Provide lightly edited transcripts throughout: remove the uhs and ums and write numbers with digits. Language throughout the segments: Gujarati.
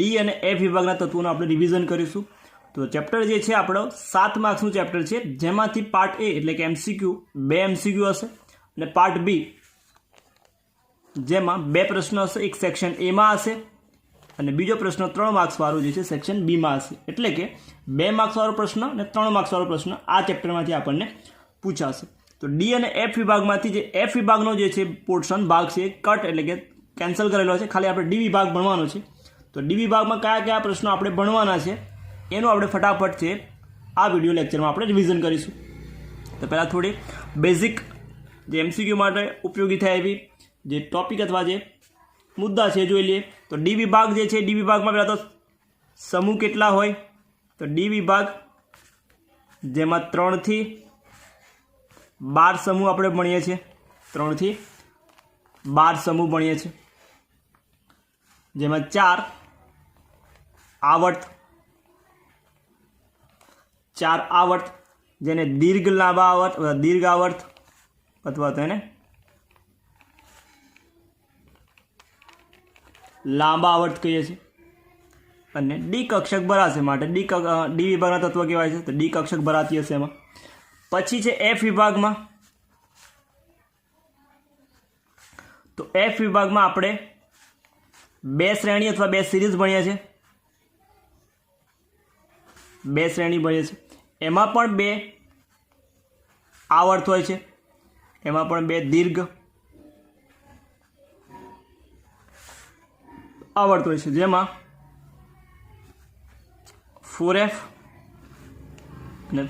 डी અને एफ વિભાગના તત્વોનું આપણે રિવિઝન કરીશું। તો ચેપ્ટર જે છે આપણો 7 માર્ક્સનું ચેપ્ટર છે, જેમાંથી પાર્ટ એ એટલે કે એમસીક્યુ 2 એમસીક્યુ હશે અને પાર્ટ બી જેમાં 2 પ્રશ્ન હશે, એક સેક્શન એ માં હશે અને બીજો પ્રશ્ન 3 માર્ક્સ વાળો જે છે સેક્શન બી માં હશે। એટલે કે 2 માર્ક્સ વાળો પ્રશ્ન અને 3 માર્ક્સ વાળો પ્રશ્ન આ ચેપ્ટરમાંથી આપણને પૂછાશે। તો ડી અને એફ વિભાગમાંથી જે એફ વિભાગનો જે છે પોર્શન ભાગ છે કટ એટલે કે કેન્સલ કરેલો છે, ખાલી આપણે ડી વિભાગ ભણવાનો છે। તો ડી વિભાગમાં કયા કયા પ્રશ્નો આપણે ભણવાના છે એનું આપણે ફટાફટ છે આ વિડીયો લેક્ચરમાં આપણે રિવિઝન કરીશું। તો પહેલાં થોડી બેઝિક જે એમસીક્યુ માટે ઉપયોગી થાય એવી જે ટોપિક અથવા જે મુદ્દા છે જોઈ લઈએ। તો ડી વિભાગ જે છે, ડી વિભાગમાં પહેલાં તો સમૂહ કેટલા હોય? તો ડી વિભાગ જેમાં 3 થી 12 સમૂહ આપણે ભણીએ છીએ, 3 થી 12 સમૂહ ભણીએ છીએ, જેમાં 4 આવર્ત, 4 આવર્ત જેને દીર્ઘ લાંબા આવર્ત દીર્ઘ આવર્ત અથવા તો એને લાંબા આવર્ત કહીએ છીએ। અને ડી કક્ષક ભરાશે માટે ડી વિભાગના તત્વ કહેવાય છે, તો ડી કક્ષક ભરાતી હશે એમાં। પછી છે એફ વિભાગમાં, તો એફ વિભાગમાં આપણે 2 શ્રેણી અથવા 2 સિરીઝ ભણીએ છીએ, 2 શ્રેણી ભણીએ છીએ, એમાં પણ 2 આવર્ત હોય છે, એમાં પણ 2 દીર્ઘ આવર્ત હોય છે, જેમાં 4F અને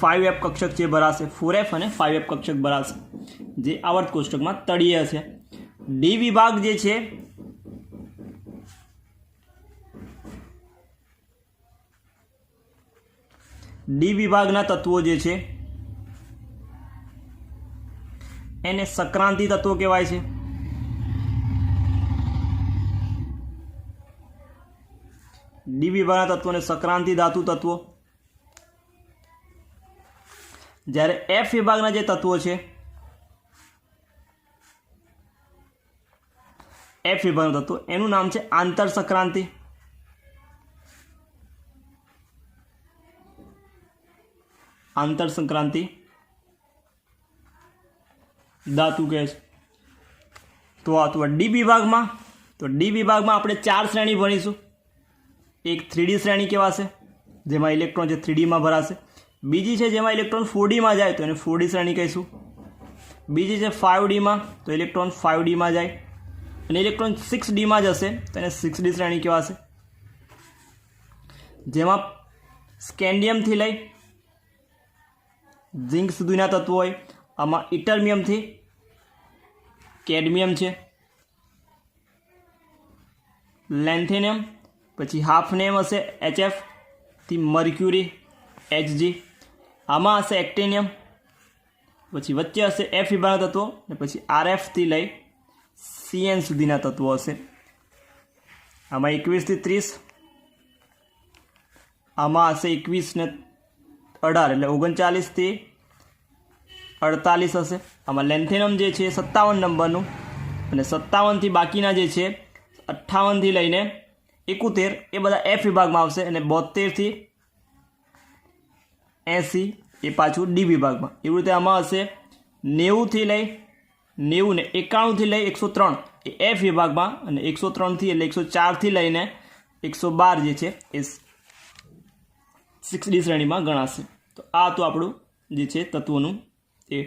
5F કક્ષક જે ભરાશે, 4F અને 5F કક્ષક ભરાશે જે આવર્ત કોષ્ટકમાં તળિયે છે। ડી વિભાગ જે છે ડી વિભાગના તત્વો જે છે એને સંક્રાંતિ તત્વો કહેવાય છે। ડી વિભાગના તત્વોને સંક્રાંતિ ધાતુ તત્વો, જ્યારે એફ વિભાગના જે તત્વો છે, એફ વિભાગનું તત્વ એનું નામ છે આંતર સંક્રાંતિ, આંતર સંક્રાંતિ ધાતુ કહે છે। તો આ તો ડી વિભાગમાં, તો ડી વિભાગમાં આપણે 4 શ્રેણી ભણીશું। એક 3D શ્રેણી કહેવાશે જેમાં ઇલેક્ટ્રોન જે 3D માં ભરાશે, બીજી છે જેમાં ઇલેક્ટ્રોન 4D માં જાય તો એને 4D શ્રેણી કહીશું, બીજી છે 5D માં તો ઇલેક્ટ્રોન 5D માં જાય, અને ઇલેક્ટ્રોન 6D માં જશે તો એને 6D શ્રેણી કહેવાશે, જેમાં સ્કેન્ડિયમથી લઈ ઝિંક સુધીના તત્વો હોય। આમાં ઇટરમિયમથી કેડમિયમ છે, લેન્થેનિયમ, પછી હાફ નેમ હશે HF થી મર્ક્યુરી Hg, આમાં હશે એક્ટિનિયમ, પછી વચ્ચે હશે એફ વિભાગના તત્વો અને પછી RF થી લઈ CN સુધીના તત્વો હશે। આમાં 21 થી 30, આમાં હશે 21 ને 18 એટલે 39 થી 48 હશે। આમાં લેન્થેનિયમ જે છે 57 નંબરનું અને 57 થી બાકીના જે છે 58 થી લઈને 71 એ બધા એફ વિભાગમાં આવશે, અને 72 થી 80 એ પાછું ડી વિભાગમાં। એવી રીતે આમાં હશે 90 થી લઈ 90 ને 91 થી લઈ 103 એ એફ વિભાગમાં, અને 103 થી એટલે 104 થી લઈને 112 જે છે એ 6D શ્રેણીમાં ગણાશે। તો આ તો આપણું જે છે તત્વોનું એ।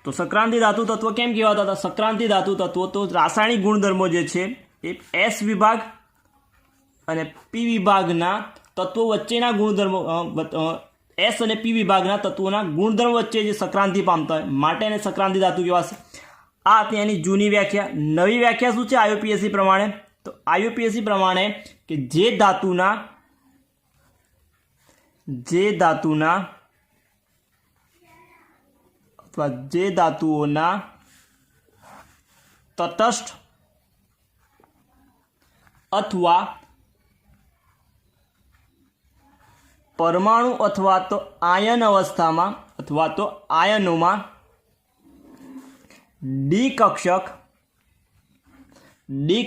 તો સંક્રાંતિ ધાતુ તત્વ કેમ કહેવાતા હતા? સંક્રાંતિ ધાતુ તત્વો તો રાસાયણિક ગુણધર્મો જે છે એ એસ વિભાગ અને પી વિભાગના તત્વો વચ્ચેના ગુણધર્મો, એસ અને પી વિભાગના તત્વોના ગુણધર્મ વચ્ચે જે સંક્રાંતિ પામતા હોય માટે એને સંક્રાંતિ ધાતુ કહેવાશે। આ હતી એની જૂની વ્યાખ્યા। નવી વ્યાખ્યા શું છે આઈયુપીએસસી પ્રમાણે? તો આઈયુપીએસસી પ્રમાણે કે જે ધાતુઓના તટસ્થ અથવા પરમાણુ અથવા તો આયન અવસ્થામાં અથવા તો આયનોમાં ડી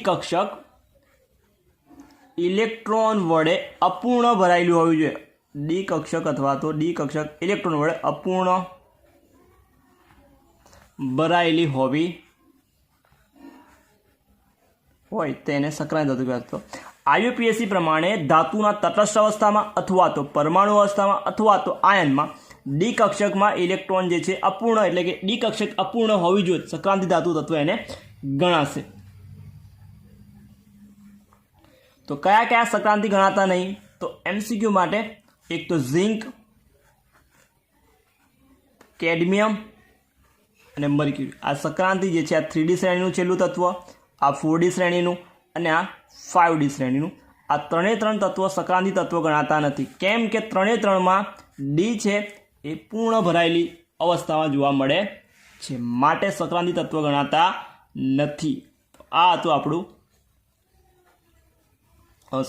કક્ષક ઇલેક્ટ્રોન વડે અપૂર્ણ ભરાયેલું હોવું જોઈએ. ડી કક્ષક અથવા તો ડી કક્ષક ઇલેક્ટ્રોન વડે અપૂર્ણ ભરાયેલી હોવી હોય તેને સક્રાંત ધાતુ કહેવાય. આઈયુપીએસસી પ્રમાણે ધાતુના તટસ્થ અવસ્થામાં અથવા તો પરમાણુ અવસ્થામાં અથવા તો આયનમાં ડી કક્ષકમાં ઇલેક્ટ્રોન જે છે અપૂર્ણ એટલે કે ડી કક્ષક અપૂર્ણ હોવી જોઈએ, સક્રાંતિ ધાતુ તત્વ એને ગણાશે. તો કયા કયા સક્રાંતિ ગણાતા નહીં? તો એમસીક્યુ માટે એક તો ઝિંક, કેડમિયમ અને મર્ક્યુરી. આ સક્રાંતિ જે છે આ 3D શ્રેણીનું છેલ્લું તત્વ, આ 4D શ્રેણીનું અને આ 5D શ્રેણીનું. આ ત્રણે ત્રણ તત્વો સક્રાંતિ તત્વો ગણાતા નથી. કેમ કે ત્રણે ત્રણમાં ડી છે એ પૂર્ણ ભરાયેલી અવસ્થામાં જોવા મળે છે, માટે સક્રાંતિ તત્વ ગણાતા નથી. આ હતું આપણું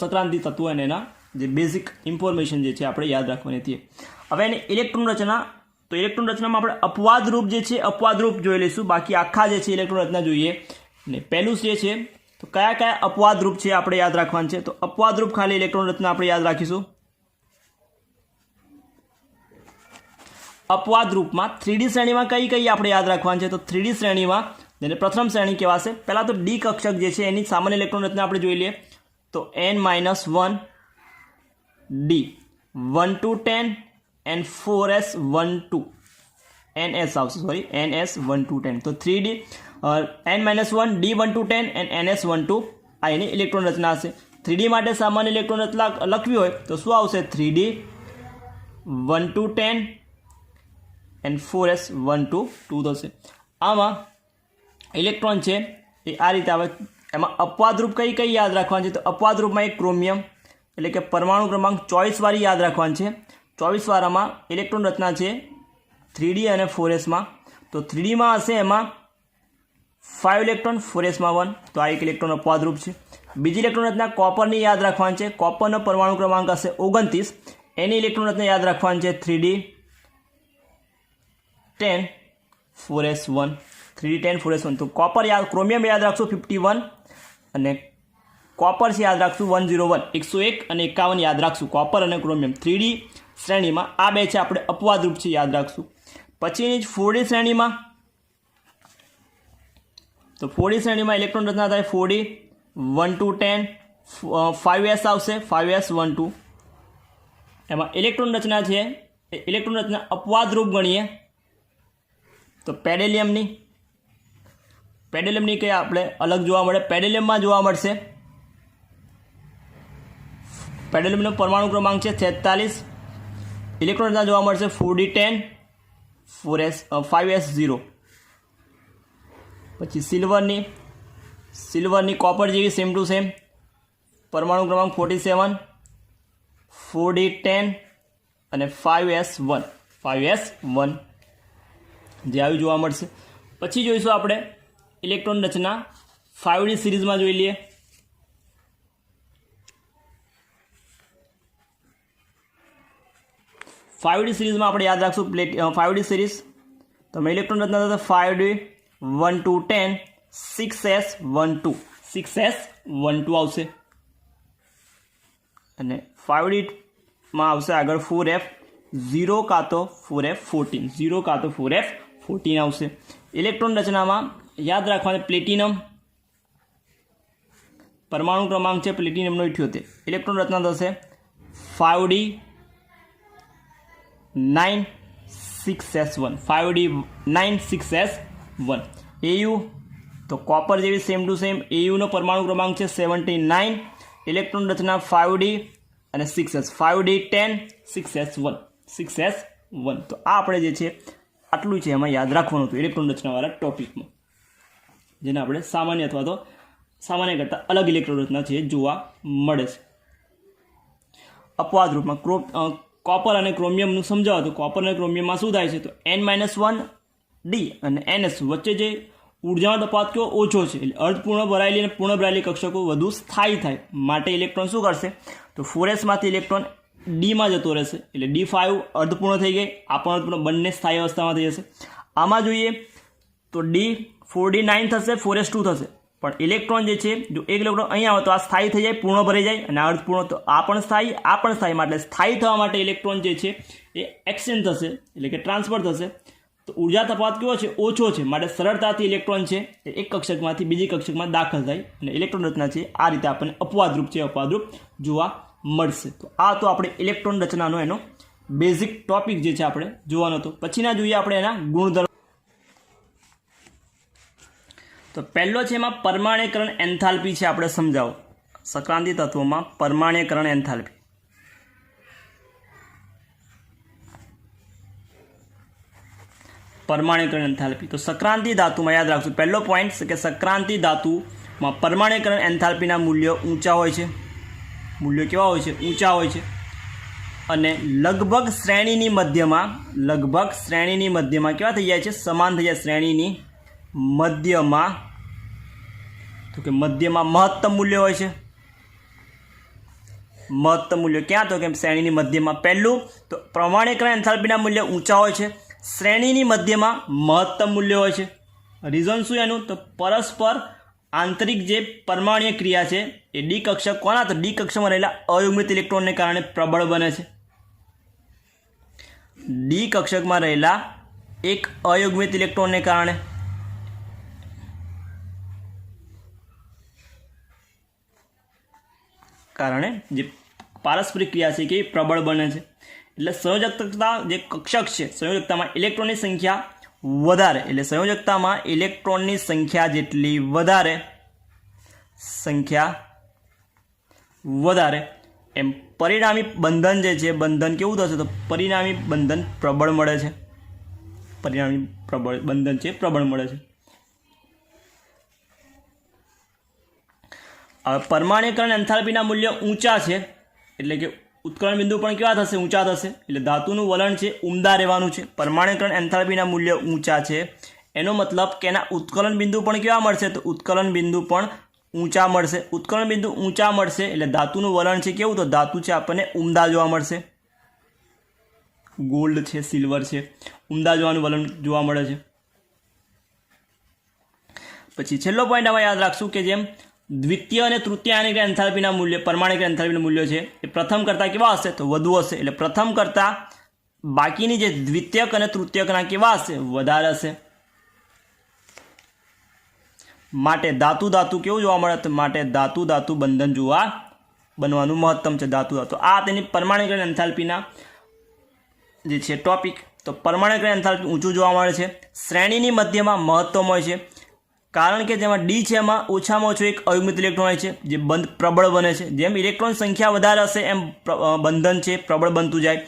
સક્રાંતિ તત્વો અને એના જે બેઝિક ઇન્ફોર્મેશન જે છે આપણે યાદ રાખવાની હતી. હવે એની ઇલેક્ટ્રોન રચના. તો ઇલેક્ટ્રોન રચનામાં આપણે અપવાદ રૂપ જે છે અપવાદ રૂપ જોઈ લઈશું, બાકી આખા જે છે ઇલેક્ટ્રોન રચના જોઈએ. ને પહેલું જે છે તો કયા કયા અપવાદ રૂપ છે આપણે યાદ રાખવાનું છે. તો અપવાદ રૂપ ખાલી ઇલેક્ટ્રોન રચના આપણે યાદ રાખીશું. અપવાદ રૂપમાં 3D શ્રેણીમાં કઈ કઈ આપણે યાદ રાખવાનું છે. તો 3D શ્રેણીમાં જેને પ્રથમ શ્રેણી કહેવાશે. પહેલાં તો ડી કક્ષક જે છે એની સામાન્ય ઇલેક્ટ્રોન રચના આપણે જોઈ લઈએ. તો n-1 D 1 to 10 and 4s12 ns આવશે, સોરી ns1 to 10. તો 3D n-1 d1 to 10 and ns1 to આ એની ઇલેક્ટ્રોન રચના હશે. 3D માટે સામાન્ય ઇલેક્ટ્રોન રચના લખવી હોય તો શું આવશે? 3D 1 to 10 and 4s1 to 2 થશે. આમાં ઇલેક્ટ્રોન છે એ આ રીતે આવે. એમાં અપવાદ રૂપ કઈ કઈ યાદ રાખવાનું છે. તો અપવાદ રૂપમાં એક ક્રોમિયમ એટલે કે પરમાણુ ક્રમાંક 24 વાળી યાદ રાખવાનું છે. 24 વાળામાં ઇલેક્ટ્રોન રચના છે 3D અને 4sમાં. તો 3Dમાં હશે એમાં 5 ઇલેક્ટ્રોન, 4sમાં 1. તો આ એક ઇલેક્ટ્રોન અપવાદ રૂપ છે. બીજી ઇલેક્ટ્રોન રચના કોપરની યાદ રાખવાની છે. કોપરનો પરમાણુ ક્રમાંક હશે 29. એની ઇલેક્ટ્રોન રચના યાદ રાખવાની છે 3D 10 4s1. 3D 10 4s1. તો કોપર યાદ, ક્રોમિયમ યાદ રાખશું 51 અને કોપર છે યાદ રાખશું 101 101 અને 51 યાદ રાખશું. કોપર અને ક્રોમિયમ 3D શ્રેણીમાં આ બે છે આપણે અપવાદ રૂપ છે યાદ રાખશું. પછીની 4D શ્રેણીમાં. તો 4D શ્રેણીમાં ઇલેક્ટ્રોન રચના થાય 4D 1 to 10 5s આવશે 5s12. એમાં ઇલેક્ટ્રોન રચના છે એ ઇલેક્ટ્રોન રચના અપવાદ રૂપ ગણીએ તો પેડેલિયમની કંઈ આપણે અલગ જોવા મળે. પેડેલિયમમાં જોવા મળશે. પેડેલિયમનો પરમાણુ ક્રમાંક છે 43. ઇલેક્ટ્રોન રચના જોવા મળશે 4d10 5s0. પછી સિલ્વરની કોપર જેવી સેમ ટુ સેમ પરમાણુ ક્રમાંક 47 4d10 અને 5s1 જે આવી જોવા મળશે. પછી જોઈશું આપણે ઇલેક્ટ્રોન રચના 5D સિરીઝમાં જોઈ લઈએ. સિરીઝમાં આપણે યાદ રાખશું 5D સિરીઝ. તો ઇલેક્ટ્રોન રચના થશે 5D 1 to 10 6s12 આવશે. અને 5Dમાં આવશે આગળ 4f0 કાં તો 4f14 આવશે. ઇલેક્ટ્રોન રચનામાં યાદ રાખવાનું પ્લેટિનમ પરમાણુ ક્રમાંક છે પ્લેટિનમનો 78. ઇલેક્ટ્રોન રચના થશે 5D 9 6s1 5D 9 6s1. AU તો કોપર જેવી સેમ ટુ સેમ AUનો પરમાણુ ક્રમાંક છે 79. ઇલેક્ટ્રોન રચના 5D અને 6s 5D 10 6s1. તો આ આપણે જે છે આટલું છે એમાં યાદ રાખવાનું હતું ઇલેક્ટ્રોન રચનાવાળા ટોપિકમાં, જેને આપણે સામાન્ય અથવા તો સામાન્ય કરતાં અલગ ઇલેક્ટ્રોન રચના છે જોવા મળે છે. અપવાદ રૂપમાં કોપર અને ક્રોમિયમનું સમજાવો તો કોપર અને ક્રોમિયમમાં શું થાય છે. તો n-1 ડી અને ns વચ્ચે જે ઉર્જાનો તફાવત કેવો ઓછો છે, એટલે અર્ધપૂર્ણ ભરાયેલી અને પૂર્ણ ભરાયેલી કક્ષકો વધુ સ્થાયી થાય, માટે ઇલેક્ટ્રોન શું કરશે તો 4sમાંથી ઇલેક્ટ્રોન ડીમાં જતો રહેશે, એટલે D5 અર્ધપૂર્ણ થઈ ગઈ, આ પણ અર્ધપૂર્ણ, બંને સ્થાયી અવસ્થામાં થઈ જશે. આમાં જોઈએ તો D 4d9 થશે, 4s2 થશે. પણ ઇલેક્ટ્રોન જે છે, જો એક ઇલેક્ટ્રોન અહીં આવે તો આ સ્થાયી થઈ જાય, પૂર્ણ ભરાઈ જાય, અને અર્ધપૂર્ણ તો આ પણ સ્થાયી, આ પણ સ્થાયી. માટે સ્થાયી થવા માટે ઇલેક્ટ્રોન જે છે એ એક્સચેન્જ થશે, એટલે કે ટ્રાન્સફર થશે. તો ઉર્જા તફાવત કેવો છે? ઓછો છે. માટે સરળતાથી ઇલેક્ટ્રોન છે એ એક કક્ષકમાંથી બીજી કક્ષકમાં દાખલ થાય, અને ઇલેક્ટ્રોન રચના છે આ રીતે આપણને અપવાદરૂપ છે, અપવાદરૂપ જોવા મળશે. તો આ તો આપણે ઇલેક્ટ્રોન રચનાનો એનો બેઝિક ટોપિક જે છે આપણે જોવાનો હતો. પછીના જોઈએ આપણે એના ગુણધર્મ. તો પહેલો છે એમાં પરમાણ્યકરણ એન્થાલ્પી છે, આપણે સમજાવો. સક્રાંતિ તત્વોમાં પરમાણ્યકરણ એન્થાલ્પી. પરમાણ્યકરણ એન્થાલ્પી તો સક્રાંતિ ધાતુમાં યાદ રાખશું, પહેલો પોઈન્ટ કે સક્રાંતિ ધાતુમાં પરમાણ્યકરણ એન્થાલ્પીના મૂલ્યો ઊંચા હોય છે. મૂલ્યો કેવા હોય છે? ઊંચા હોય છે. અને લગભગ શ્રેણીની મધ્યમાં કેવા થઈ જાય છે? સમાન થઈ જાય. શ્રેણીની મધ્યમાં, તો કે મધ્યમાં મહત્તમ મૂલ્ય હોય છે. મહત્તમ મૂલ્ય ક્યાં? તો કે શ્રેણીની મધ્યમાં. પહેલું તો પરમાણ્યકરણ એન્થાલ્પીના મૂલ્ય ઊંચા હોય છે, શ્રેણીની મધ્યમાં મહત્તમ મૂલ્ય હોય છે. રીઝન શું એનું? તો પરસ્પર આંતરિક જે પરમાણ્ય ક્રિયા છે એ ડી કક્ષક કોના? તો ડી કક્ષકમાં રહેલા અયુગ્મિત ઇલેક્ટ્રોનને કારણે પ્રબળ બને છે. ડી કક્ષકમાં રહેલા એક અયુગ્મિત ઇલેક્ટ્રોનને કારણે જે પારસ્પરિક ક્રિયા છે કે એ પ્રબળ બને છે. એટલે સંયોજકતા જે કક્ષક છે, સંયોજકતામાં ઇલેક્ટ્રોનની સંખ્યા વધારે, એટલે સંયોજકતામાં ઇલેક્ટ્રોનની સંખ્યા જેટલી વધારે એમ પરિણામી બંધન જે છે, બંધન કેવું થશે? તો પરિણામી બંધન પ્રબળ મળે છે. પરિણામી બંધન છે પ્રબળ મળે છે. હવે પરમાણ્યકરણ એન્થાલ્પીના મૂલ્ય ઊંચા છે, એટલે કે ઉત્કલન બિંદુ પણ કેવા થશે? ઊંચા થશે. એટલે ધાતુનું વલણ છે ઉમદા રહેવાનું છે. પરમાણ્યકરણ એન્થાલ્પીના મૂલ્ય ઊંચા છે, એનો મતલબ કે એના ઉત્કલન બિંદુ પણ કેવા મળશે? તો ઉત્કલન બિંદુ પણ ઊંચા મળશે. ઉત્કલન બિંદુ ઊંચા મળશે એટલે ધાતુનું વલણ છે કેવું? તો ધાતુ છે આપણને ઉમદા જોવા મળશે. ગોલ્ડ છે, સિલ્વર છે, ઉમદા જોવાનું વલણ જોવા મળે છે. પછી છેલ્લો પોઈન્ટ આમાં યાદ રાખશું કે જેમ દ્વિતીય અને તૃતીય આયનિક એન્થાલ્પીના મૂલ્ય, પરમાણ્યકરણ એન્થાલ્પીના મૂલ્યો છે એ પ્રથમ કરતાં કેવા હશે? તો વધુ હશે. એટલે પ્રથમ કરતાં બાકીની જે દ્વિતીયક અને તૃતીયકના કેવા હશે? વધારે હશે. માટે ધાતુ કેવું જોવા મળે? માટે ધાતુ બંધન બનવાનું મહત્તમ છે. ધાતુ આ તેની પરમાણ્યકરણ એન્થાલ્પીના જે છે ટોપિક. તો પરમાણ્યકરણ એન્થાલ્પી ઊંચું જોવા મળે છે, શ્રેણીની મધ્યમાં મહત્તમ હોય છે, કારણ કે જેમાં ડી છે એમાં ઓછામાં ઓછો એક અયુગ્મિત ઇલેક્ટ્રોન હોય છે જે બંધ પ્રબળ બને છે. જેમ ઇલેક્ટ્રોન સંખ્યા વધારે હશે એમ બંધન છે પ્રબળ બનતું જાય.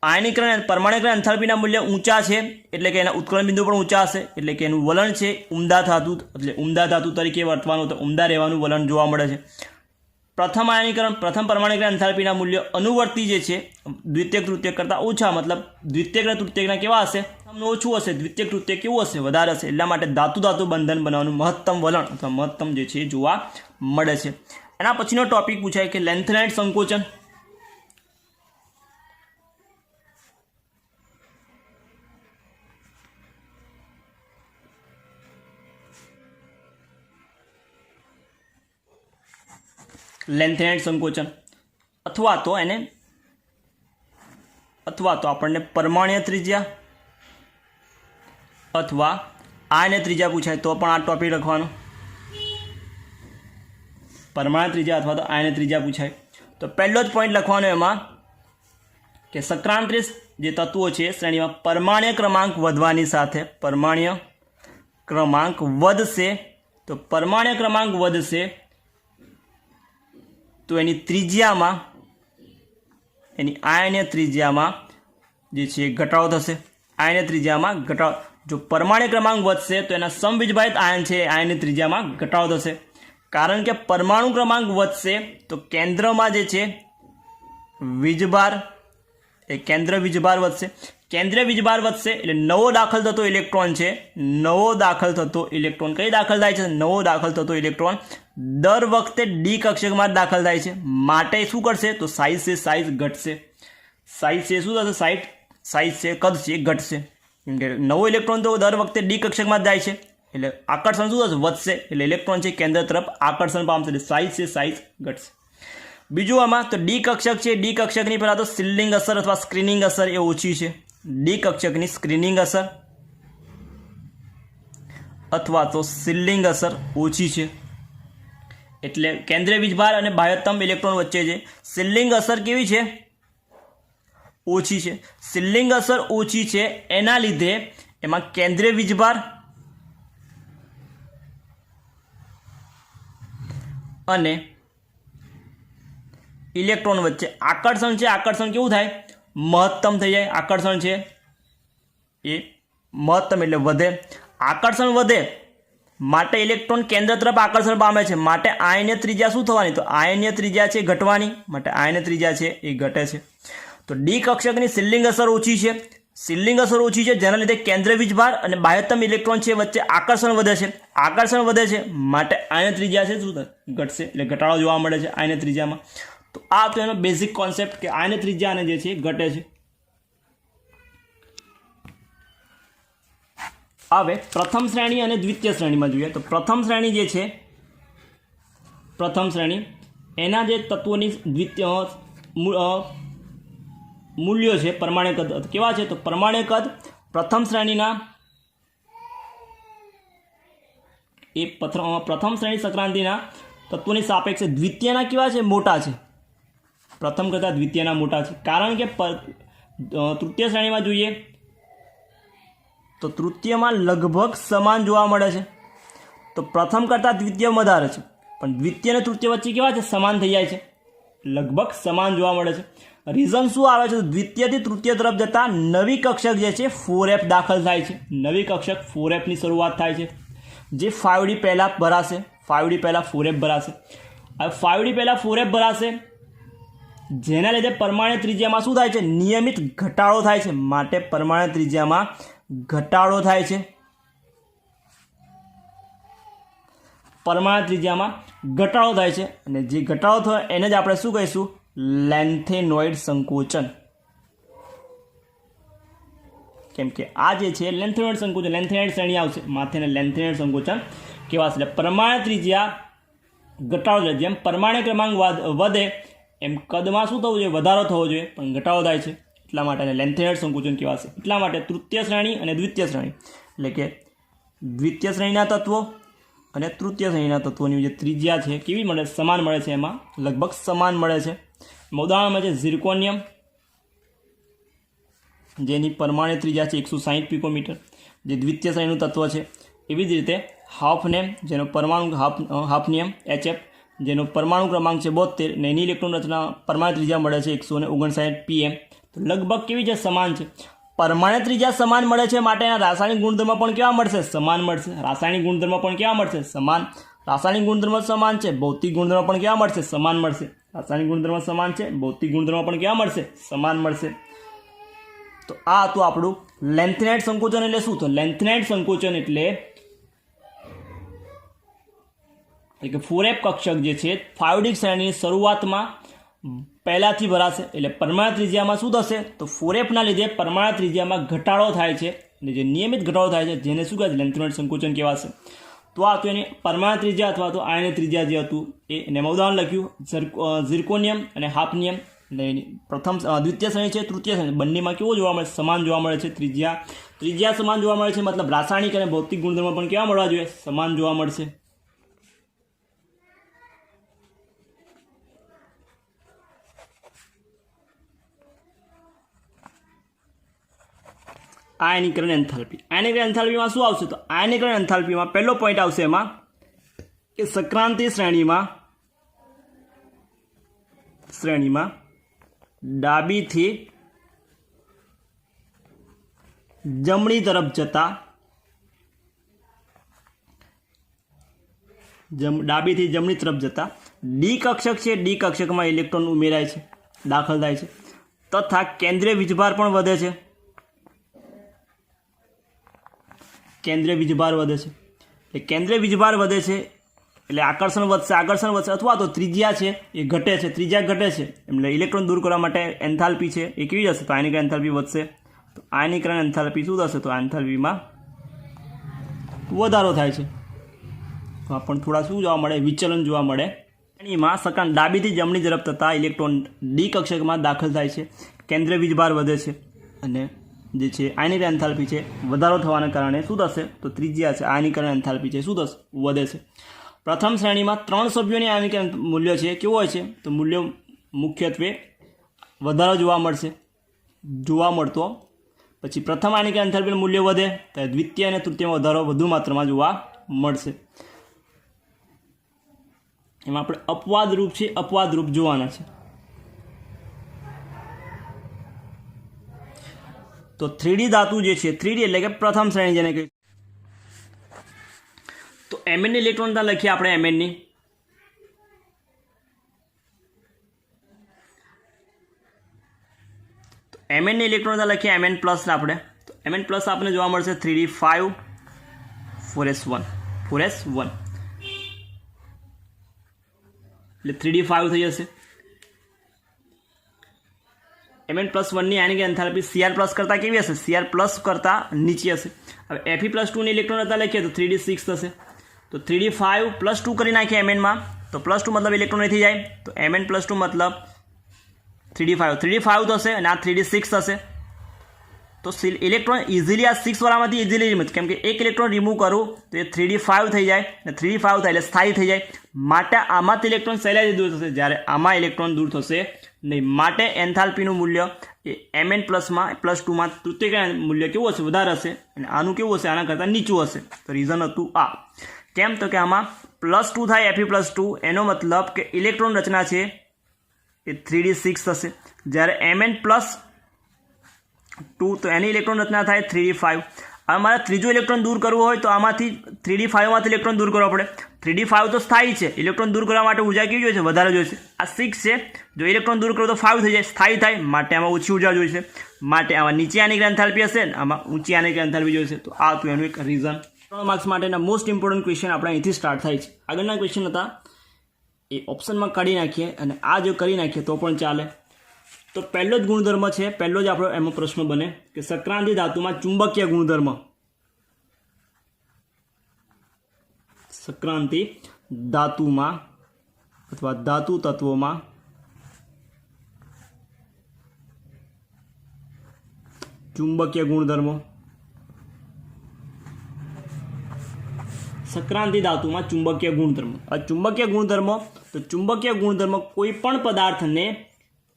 આયનીકરણ પરમાણ્યકરણ એન્થાલ્પીના મૂલ્ય ઊંચા છે, એટલે કે એના ઉત્કલન બિંદુ પણ ઊંચા હશે, એટલે કે એનું વલણ છે ઉમદા ધાતુ, એટલે ઉમદા ધાતુ તરીકે વર્તવાનું, તો ઉમદા રહેવાનું વલણ જોવા મળે છે. પ્રથમ પરમાણ્યકરણ એન્થાલ્પીના મૂલ્ય અનુવર્તી જે છે દ્વિતીયક તૃતીયક કરતાં ઓછા, મતલબ દ્વિતીયક અને તૃતીયકના કેવા હશે? ઓછું હશે. દ્વિતીયક તૃતીયક કેવું હશે? વધારે હશે. એટલા માટે ધાતુ બંધન બનાવવાનું મહત્તમ વલણ અથવા મહત્તમ જે છે જોવા મળે છે. એના પછીનો ટોપિક પૂછાય કે લેન્થેનાઇટ સંકોચન. લેન્થેનાઇટ સંકોચન અથવા તો આપણને પરમાણ્ય ત્રિજ્યા અથવા આયન ત્રિજ્યા પૂછાય તો પણ આ ટોપિક લખવાનો. પરમાણ્ય ત્રિજ્યા અથવા તો આયન ત્રિજ્યા પૂછાય તો પહેલો જ પોઈન્ટ લખવાનો એમાં કે સક્રાંતિય જે તત્વો છે શ્રેણીમાં પરમાણ્ય ક્રમાંક વધવાની સાથે પરમાણ્ય ક્રમાંક વધશે. તો પરમાણ્ય ક્રમાંક વધશે તો એની ત્રિજ્યામાં, એની આયન ત્રિજ્યામાં જે છે ઘટાડો થશે. આયન ત્રિજ્યામાં ઘટાડો, જો પરમાણ્ય ક્રમાંક વધશે તો એના સમવિજભારિત આયન છે આયનની ત્રિજ્યામાં ઘટાડો થશે. કારણ કે પરમાણુ ક્રમાંક વધશે તો કેન્દ્રમાં જે છે વીજભાર, એ કેન્દ્ર વીજભાર વધશે. કેન્દ્રીય વીજભાર વધશે એટલે નવો દાખલ થતો ઇલેક્ટ્રોન છે, નવો દાખલ થતો ઇલેક્ટ્રોન કઈ દાખલ થાય છે? નવો દાખલ થતો ઇલેક્ટ્રોન દર વખતે ડી કક્ષકમાં જ દાખલ થાય છે. માટે શું કરશે? તો સાઇઝ ઘટશે. સાઇઝ છે શું થશે? સાઇઝ છે કદ છે ઘટશે. કેમ કે નવો ઇલેક્ટ્રોન તો દર વખતે ડી કક્ષકમાં જ જાય છે, એટલે આકર્ષણ શું થશે? વધશે. એટલે ઇલેક્ટ્રોન છે કેન્દ્ર તરફ આકર્ષણ પામશે, એટલે સાઇઝ છે સાઇઝ ઘટશે. બીજું આમાં તો ડી કક્ષક છે. ડી કક્ષકની પહેલાં તો સિલ્ડિંગ અસર અથવા સ્ક્રીનિંગ અસર એ ઓછી છે. ડી કક્ષકની સ્ક્રીનિંગ અસર અથવા તો સિલ્ડિંગ અસર ઓછી છે. એટલે કેન્દ્રીય વીજભાર અને બાહ્યતમ ઇલેક્ટ્રોન વચ્ચે છે. સિલ્ડિંગ અસર કેવી છે? ઓછી છે. સિલ્ડિંગ અસર ઓછી છે એના લીધે એમાં કેન્દ્રીય વીજભાર અને ઇલેક્ટ્રોન વચ્ચે આકર્ષણ છે. આકર્ષણ કેવું થાય? મહત્તમ થઈ જાય. આકર્ષણ છે એ મહત્તમ એટલે વધે. આકર્ષણ વધે માટે ઇલેક્ટ્રોન કેન્દ્ર તરફ આકર્ષણ પામે છે, માટે આયનીય ત્રિજ્યા શું થવાની? તો આયનીય ત્રિજ્યા છે ઘટવાની, માટે આયનીય ત્રિજ્યા છે એ ઘટે છે. તો ડી કક્ષકની સિલ્ડિંગ અસર ઓછી છે. સિલ્ડિંગ અસર ઓછી છે જેના લીધે કેન્દ્રીય વીજભાર અને બાહ્યતમ ઇલેક્ટ્રોન છે વચ્ચે આકર્ષણ વધે છે. આકર્ષણ વધે છે માટે આયનીય ત્રિજ્યા છે શું ઘટશે, એટલે ઘટાડો જોવા મળે છે આયનીય ત્રિજ્યામાં. તો આ તો એનો બેઝિક કોન્સેપ્ટ કે આયનીય ત્રિજ્યા અને જે છે ઘટે છે. હવે પ્રથમ શ્રેણી અને દ્વિતીય શ્રેણીમાં જોઈએ તો પ્રથમ શ્રેણી જે છે, પ્રથમ શ્રેણી એના જે તત્વોની દ્વિતીય મૂલ્યો છે પરમાણુ કદ કેવા છે? તો પરમાણુ કદ પ્રથમ શ્રેણીના એ પ્રથમ શ્રેણી સંક્રાંતિના તત્વોની સાપેક્ષે દ્વિતીયના કેવા છે? મોટા છે. પ્રથમ કરતાં દ્વિતીયના મોટા છે. કારણ કે તૃતીય શ્રેણીમાં જોઈએ તો તૃતીયમાં લગભગ સમાન જોવા મળે છે. તો પ્રથમ કરતાં દ્વિતીય વધારે છે, પણ દ્વિતીય અને તૃતીય વચ્ચે કેવા છે? સમાન થઈ જાય છે, લગભગ સમાન જોવા મળે છે. રીઝન શું આવે છે? તો દ્વિતીયથી તૃતીય તરફ જતા નવી કક્ષક જે છે 4f દાખલ થાય છે. નવી કક્ષક 4f ની શરૂઆત થાય છે, જે 5d પહેલાં ભરાશે. 5d પહેલાં 4f ભરાશે. હવે 5d પહેલાં 4f ભરાશે, જેના લીધે પરમાણુ ત્રિજ્યામાં શું થાય છે? નિયમિત ઘટાડો થાય છે, માટે પરમાણુ ત્રિજ્યામાં ઘટાડો થાય છે. પરમાણુ ત્રિજ્યામાં ઘટાડો થાય છે અને જે ઘટાડો થયો એને જ આપણે શું કહીશું? લેન્થેનોઇડ સંકોચન. કેમ કે આ જે છે લેન્થેનોઇડ સંકોચન, લેન્થેનોઇડ શ્રેણી આવશે માથેને લેન્થેનોઇડ સંકોચન કહેવાશે. એટલે પરમાણુ ત્રિજ્યા ઘટાડો થાય. જેમ પરમાણુ ક્રમાંક વધે એમ કદમાં શું થવું જોઈએ? વધારો થવો જોઈએ, પણ ઘટાડો થાય છે. એટલા માટે એને લેન્થેનોઇડ સંકોચન કહેવાશે. એટલા માટે તૃતીય શ્રેણી અને દ્વિતીય શ્રેણી એટલે કે દ્વિતીય શ્રેણીના તત્વો અને તૃતીય શ્રેણીના તત્વોની જે ત્રિજ્યા છે કેવી મળે? સમાન મળે છે. એમાં લગભગ સમાન મળે છે. ઉદાહરણમાં છે ઝિર્કોનિયમ, જેની પરમાણુ ત્રિજ્યા છે 160 પિકોમીટર, જે દ્વિતીય શ્રેણીનું તત્વ છે. એવી જ રીતે હાફનેમ, જેનો પરમાણુ હાફનિયમ HF, જેનો પરમાણુ ક્રમાંક છે 72 ને એની ઇલેક્ટ્રોન રચના પરમાણુ ત્રિજ્યા મળે છે 159 PM. તો લગભગ કેવી છે? સમાન છે. પરમાણુ ત્રિજ્યા સમાન મળે છે માટે એના રાસાયણિક ગુણધર્મ પણ કેવા મળશે? સમાન મળશે. રાસાયણિક ગુણધર્મ પણ કેવા મળશે? સમાન. રાસાયણિક ગુણધર્મ સમાન છે, ભૌતિક ગુણધર્મ પણ કેવા મળશે? સમાન મળશે. રાસાયણિક ગુણધર્મ સમાન છે, ભૌતિક ગુણધર્મ પણ કેવા મળશે? સમાન મળશે. તો આ હતું આપણું લેન્થેનાઇડ સંકોચન. એટલે શું? તો લેન્થેનાઇડ સંકોચન એટલે કે 4f કક્ષક જે છે 5d શ્રેણીની શરૂઆતમાં પહેલાંથી ભરાશે. એટલે પરમાણુ ત્રિજ્યામાં શું થશે? તો 4fના લીધે પરમાણુ ત્રિજ્યામાં ઘટાડો થાય છે, અને જે નિયમિત ઘટાડો થાય છે જેને શું કહેવાય? લેન્થેનોઇડ સંકોચન કહેવાશે. તો આ તો એની પરમાણુ ત્રિજ્યા અથવા તો આયનીય ત્રિજ્યા જે હતું એને ઉદાહરણ લખ્યું ઝિર્કોનિયમ અને હાફનિયમ. પ્રથમ દ્વિતીય શ્રેણી છે, તૃતીય શ્રેણી, બંનેમાં કેવો જોવા મળે? સમાન જોવા મળે છે. ત્રિજ્યા સમાન જોવા મળે છે, મતલબ રાસાયણિક અને ભૌતિક ગુણધર્મો પણ કેવા મળવા જોઈએ? સમાન જોવા મળશે. આયનીકરણ એન્થાલ્પી. આયનીકરણ એન્થાલ્પીમાં શું આવશે? તો આયનીકરણ એન્થાલ્પીમાં પહેલો પોઈન્ટ આવશે એમાં કે સંક્રાંતિ શ્રેણીમાં ડાબીથી જમણી તરફ જતા ડી કક્ષક છે. ડી કક્ષકમાં ઇલેક્ટ્રોન ઉમેરાય છે, દાખલ થાય છે, તથા કેન્દ્રીય વીજભાર પણ વધે છે. કેન્દ્રીય વીજભાર વધે છે એટલે કેન્દ્રીય વીજભાર વધે છે એટલે આકર્ષણ વધશે અથવા તો ત્રિજ્યા છે એ ઘટે છે. ત્રિજ્યા ઘટે છે એટલે ઇલેક્ટ્રોન દૂર કરવા માટે એન્થાલ્પી છે એ કેવી જશે? તો આયનીકરણ એન્થાલ્પી વધશે. તો આયનીકરણ એન્થાલ્પી શું થશે? તો એન્થાલ્પીમાં વધારો થાય છે. તો આ પણ થોડા શું જોવા મળે, વિચલન જોવા મળે. શ્રેણીમાં સકારાત્મક ડાબીથી જમણી તરફ થતાં ઇલેક્ટ્રોન ડી કક્ષકમાં દાખલ થાય છે, કેન્દ્રીય વીજભાર વધે છે અને જે છે આયનીકરણ એન્થાલ્પી છે વધારો થવાના કારણે શું થશે, તો ત્રિજ્યા છે આયનીકરણ એન્થાલ્પી છે શું થશે, વધે છે. પ્રથમ શ્રેણીમાં 3 સભ્યોની આયનીકરણ મૂલ્ય છે કેવું હોય છે, તો મૂલ્ય મુખ્યત્વે વધારો જોવા મળતો. પછી પ્રથમ આયનીકરણ એન્થાલ્પીનું મૂલ્ય વધે તો દ્વિતીય અને તૃતીયમાં વધારો વધુ માત્રામાં જોવા મળશે. એમાં આપણે અપવાદ રૂપ જોવાના છે. તો 3D ધાતુ જે છે, 3D એટલે કે પ્રથમ શ્રેણી જેને કહે. તો Mn ની ઇલેક્ટ્રોનતા લખીએ આપણે. Mn ની ઇલેક્ટ્રોનતા લખીએ Mn પ્લસ આપણે. તો Mn પ્લસ આપણે જોવા મળશે 3D5 4s1 એટલે 3D5 થઈ જશે. Mn પ્લસ 1ની આયનીકરણ એન્થાલ્પી Cr પ્લસ કરતાં કેવી હશે, Cr પ્લસ કરતાં નીચી હશે. હવે Fe પ્લસ 2ની ઇલેક્ટ્રોનતા લખીએ તો 3D6 થશે. તો 3D5 પ્લસ 2 કરી નાખીએ Mnમાં, તો પ્લસ 2 મતલબ ઇલેક્ટ્રોન થઈ જાય. તો Mn પ્લસ 2 મતલબ 3D5 થશે અને આ 3D6 થશે. તો ઇલેક્ટ્રોન ઇઝીલી આ 6 વાળામાંથી ઇઝીલી રિમૂવ, કેમ કે એક ઇલેક્ટ્રોન રિમૂવ કરું તો એ 3D5 થઈ જાય અને 3D5 થાય એટલે સ્થાયી થઈ જાય. માટે આમાંથી ઇલેક્ટ્રોન સહેલાઈથી દૂર થશે, જ્યારે આમાં ઇલેક્ટ્રોન દૂર થશે નહીં. માટે એન્થાલ્પીનું મૂલ્ય એ Mn પ્લસમાં પ્લસ 2માં તૃતીયકરણ મૂલ્ય કેવું હશે, વધારે હશે અને આનું કેવું હશે, આના કરતાં નીચું હશે. તો રીઝન હતું આ. કેમ તો કે આમાં પ્લસ 2 થાય Fe પ્લસ 2, એનો મતલબ કે ઇલેક્ટ્રોન રચના છે એ 3D6 થશે. જ્યારે Mn પ્લસ 2 તો એની ઇલેક્ટ્રોન રચના થાય 3D5. હવે મારે ત્રીજો ઇલેક્ટ્રોન દૂર કરવો હોય તો આમાંથી 3D5માંથી ઇલેક્ટ્રોન દૂર કરવો પડે. 3D5 તો સ્થાયી છે, ઇલેક્ટ્રોન દૂર કરવા માટે ઉર્જા કેવી જોઈશે, વધારે જોઈશે. આ 6 છે, જો ઇલેક્ટ્રોન દૂર કરો તો 5 થઈ જાય, સ્થાયી થાય. માટે આમાં ઓછી ઉર્જા જોઈશે. માટે આમાં નીચી આયનીકરણ એન્થાલ્પી હશે ને આમાં ઊંચી આયનીકરણ એન્થાલ્પી જોઈશે. તો આ હતું એનું એક રીઝન. 3 માર્ક્સ માટેના મોસ્ટ ઇમ્પોર્ટન્ટ ક્વેશ્ચન આપણે અહીંથી સ્ટાર્ટ થાય છે. આગળના ક્વેશ્ચન હતા એ ઓપ્શનમાં કાઢી નાખીએ અને આ જો કરી નાખીએ તો પણ ચાલે. તો પહેલો જ ગુણધર્મ છે, પહેલો જ આપણો એમાં પ્રશ્ન બને કે સક્રાંતિ ધાતુમાં ચુંબકીય ગુણધર્મ. સક્રાંતિ ધાતુમાં અથવા ધાતુ તત્વોમાં ચુંબકીય ગુણધર્મો. સક્રાંતિ ધાતુમાં ચુંબકીય ગુણધર્મો. આ ચુંબકીય ગુણધર્મો, તો ચુંબકીય ગુણધર્મ કોઈ પણ પદાર્થને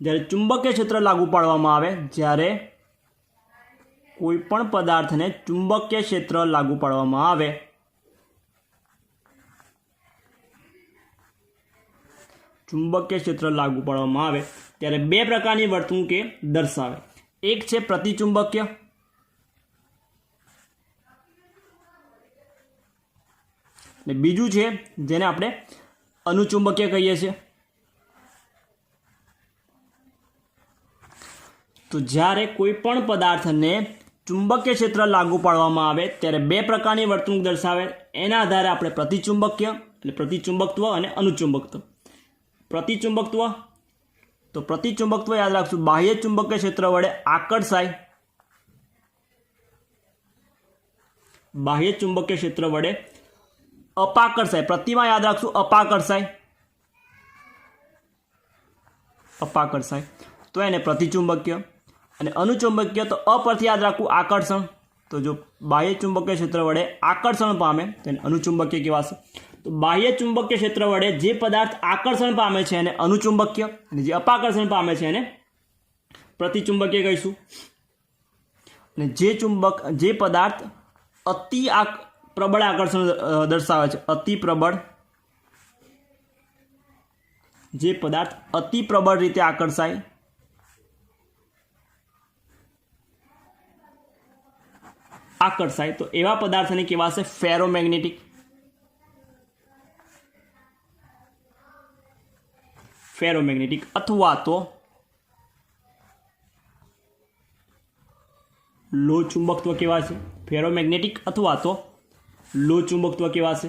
જ્યારે ચુંબકીય ક્ષેત્ર લાગુ પાડવામાં આવે, જ્યારે કોઈ પણ પદાર્થને ચુંબકીય ક્ષેત્ર લાગુ પાડવામાં આવે ત્યારે 2 પ્રકારની વર્તણૂક એ દર્શાવે. એક છે પ્રતિચુંબકીય અને બીજું છે જેને આપણે અનુચુંબકીય કહીએ છીએ. તો જ્યારે કોઈ પણ પદાર્થને ચુંબકીય ક્ષેત્ર લાગુ પાડવામાં આવે ત્યારે 2 પ્રકારની વર્તણૂક દર્શાવે. એના આધારે આપણે પ્રતિચુંબકીય એટલે પ્રતિચુંબકત્વ અને અનુચુંબકત્વ. પ્રતિચુંબકત્વ યાદ રાખશું, બાહ્ય ચુંબકીય ક્ષેત્ર વડે આકર્ષાય, બાહ્ય ચુંબકીય ક્ષેત્ર વડે અપાકર્ષાય. પ્રતિમાં યાદ રાખશું અપાકર્ષાય, તો એને પ્રતિચુંબકીય. અને અનુચુંબકીય તો પરથી યાદ રાખવું આકર્ષણ. તો જો બાહ્ય ચુંબકીય ક્ષેત્ર વડે આકર્ષણ પામે તો એને અનુચુંબકીય કહેવાશે. તો બાહ્ય ચુંબકીય ક્ષેત્ર વડે જે પદાર્થ આકર્ષણ પામે છે એને અનુચુંબકીય અને જે અપાકર્ષણ પામે છે એને પ્રતિચુંબકીય કહીશું. અને જે પદાર્થ અતિ પ્રબળ આકર્ષણ દર્શાવે છે, જે પદાર્થ અતિ પ્રબળ રીતે આકર્ષાય તો એવા પદાર્થને કહેવાશે ફેરોમેગ્નેટિક. અથવા તો લો ચુંબકત્વ કહેવાશે. ફેરોમેગ્નેટિક અથવા તો લો ચુંબકત્વ કહેવાશે.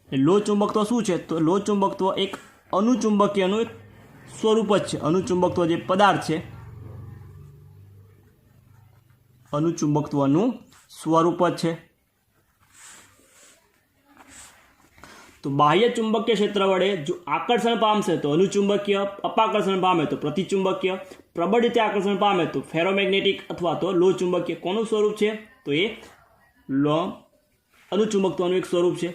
લો ચુંબકત્વ શું છે, તો લો ચુંબકત્વ એક અનુચુંબકીયનું એક સ્વરૂપ જ છે. અનુચુંબકત્વ જે પદાર્થ છે, અનુચુંબકત્વનું સ્વરૂપ જ છે. તો બાહ્ય ચુંબકીય ક્ષેત્ર વડે જો આકર્ષણ પામશે તો અનુચુંબકીય, અપાકર્ષણ પામે તો પ્રતિચુંબકીય, પ્રબળ રીતે આકર્ષણ પામે તો ફેરોમેગ્નેટિક અથવા તો લો ચુંબકીય. કોનું સ્વરૂપ છે? તો એ અનુચુંબકત્વનું એક સ્વરૂપ છે.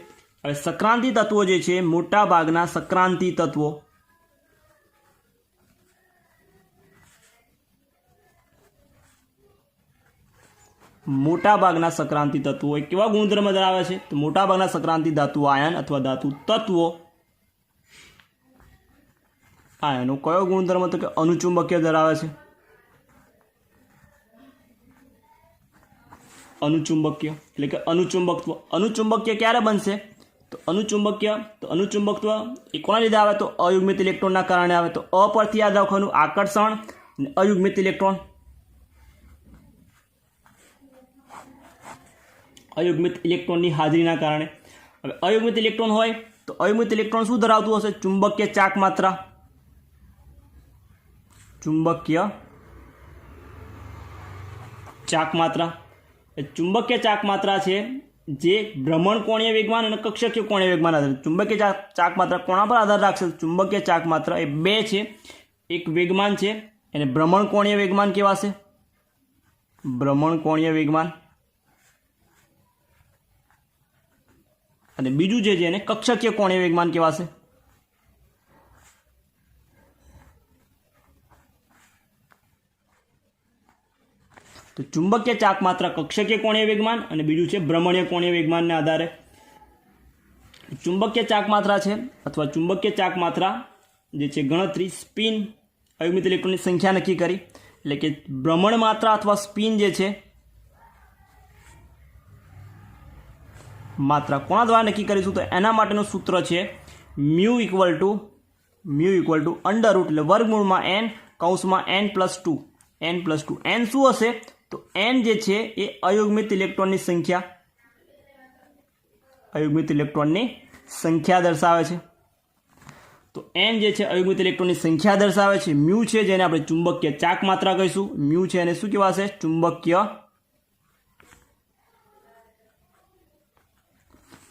હવે સક્રાંતિ તત્વો જે છે, મોટા ભાગના સક્રાંતિ તત્વો મોટાભાગના સક્રાંતિ તત્વો એ કેવા ગુણધર્મ ધરાવે છે? તો મોટાભાગના સક્રાંતિ ધાતુ આયન અથવા ધાતુ તત્વો આયનો કયો ગુણધર્મ? તો કે અનુચુંબકીય ધરાવે છે. અનુચુંબકીય એટલે કે અનુચુંબકત્વ. અનુચુંબકીય ક્યારે બનશે? તો અનુચુંબકત્વ એ કોના લીધે આવે? તો અયુગ્મિત ઇલેક્ટ્રોનના કારણે આવે. તો અ પરથી યાદ રાખવાનું આકર્ષણ અને અયુગ્મિત ઇલેક્ટ્રોન. અયુગ્મિત ઇલેક્ટ્રોનની હાજરીના કારણે. હવે અયુગ્મિત ઇલેક્ટ્રોન હોય તો અયુગ્મિત ઇલેક્ટ્રોન શું ધરાવતું હશે? ચુંબકીય ચાક માત્રા. ચુંબકીય ચાક માત્રા. ચુંબકીય ચાક માત્રા છે જે ભ્રમણ કોણીય વેગમાન અને કક્ષકીય કોણીય વેગમાન આધારે. ચુંબકીય ચાક માત્રા કોના પર આધાર રાખશે? ચુંબકીય ચાક માત્રા એ બે છે. એક વેગમાન છે એને ભ્રમણ કોણીય વેગમાન કહેવાશે. ભ્રમણ કોણીય વેગમાન. અને બીજું જે છે એને કક્ષકીય કોણીય વેગમાન કહેવાશે. તો ચુંબકીય ચાક માત્રા કક્ષકીય કોણીય વેગમાન અને બીજું છે ભ્રમણીય કોણીય વેગમાનને આધારે. ચુંબકીય ચાક માત્રા છે અથવા ચુંબકીય ચાક માત્રા જે છે ગણતરી સ્પિન અયુગ્મિત ઇલેક્ટ્રોનની સંખ્યા નક્કી કરી. એટલે કે ભ્રમણ માત્રા અથવા સ્પિન જે છે માત્રા કોના દ્વારા નક્કી કરીશું? તો એના માટેનું સૂત્ર છે mu equal to under route એટલે વર્ગમૂળમાં n કૌંસમાં n+2. n શું હશે? તો n જે છે એ અયુગ્મિત ઇલેક્ટ્રોનની સંખ્યા દર્શાવે છે. તો n જે છે અયુગ્મિત ઇલેક્ટ્રોનની સંખ્યા દર્શાવે છે. મ્યુ છે જેને આપણે ચુંબકીય ચાક માત્રા કહીશું. મ્યુ છે એને શું કહેવાશે?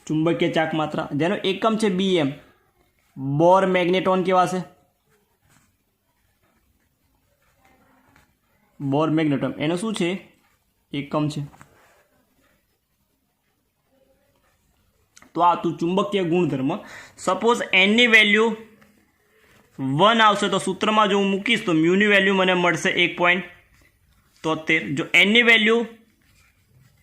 ચુંબકીય ચાક માત્રા, જેનો એકમ છે BM. બોર મેગ્નેટોન કહેવાશે. બોર મેગ્નેટોન એનો શું છે? એકમ છે. તો આ તું ચુંબકીય ગુણધર્મ. સપોઝ n ની વેલ્યુ 1 આવશે તો સૂત્રમાં જો હું મૂકીશ તો મ્યુની વેલ્યુ મને મળશે 1.73. જો n ની વેલ્યુ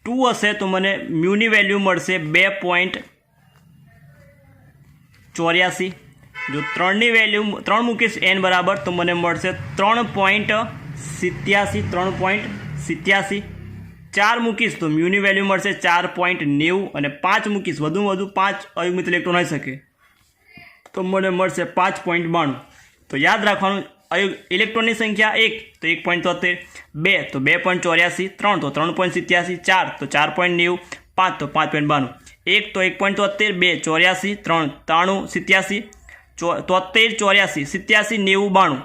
2 હશે તો મને મ્યુની વેલ્યુ મળશે 2.84. જો 3 ની વેલ્યુ 3 મૂકીશ n બરાબર તો મને મળશે 3.87. 4 મૂકીશ તો મ્યુની વેલ્યુ મળશે 4.90 અને 5 મૂકીશ વધુમાં વધુ 5 અયુગ્મિત ઇલેક્ટ્રોન હોઈ શકે તો મને મળશે 5.92. તો યાદ રાખવાનું ઇલેક્ટ્રોનની સંખ્યા 1 તો 1.73, 2 તો 2.84, 3 તો 3.87, 4 તો 4.90, 5 તો 5.92, 1 તો 1.73, 2 84, 3 93, 87, 73, 84, 87, 90,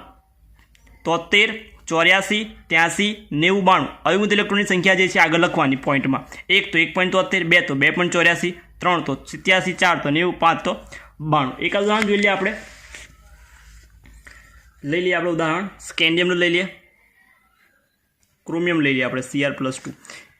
92, 73, 84, 90, 92 અયુગ્મિત ઇલેક્ટ્રોનની સંખ્યા જે છે આગળ લખવાની પોઈન્ટમાં. 1 તો 1.73, 2 તો 2.84, 3 તો 87, 4 તો 90, 5 તો 92. એક ઉદાહરણ જોઈ લઈએ આપણે. લઈ લઈએ આપણે ઉદાહરણ સ્કેન્ડિયમનું લઈ લઈએ, ક્રોમિયમ લઈ લઈએ આપણે Cr+2.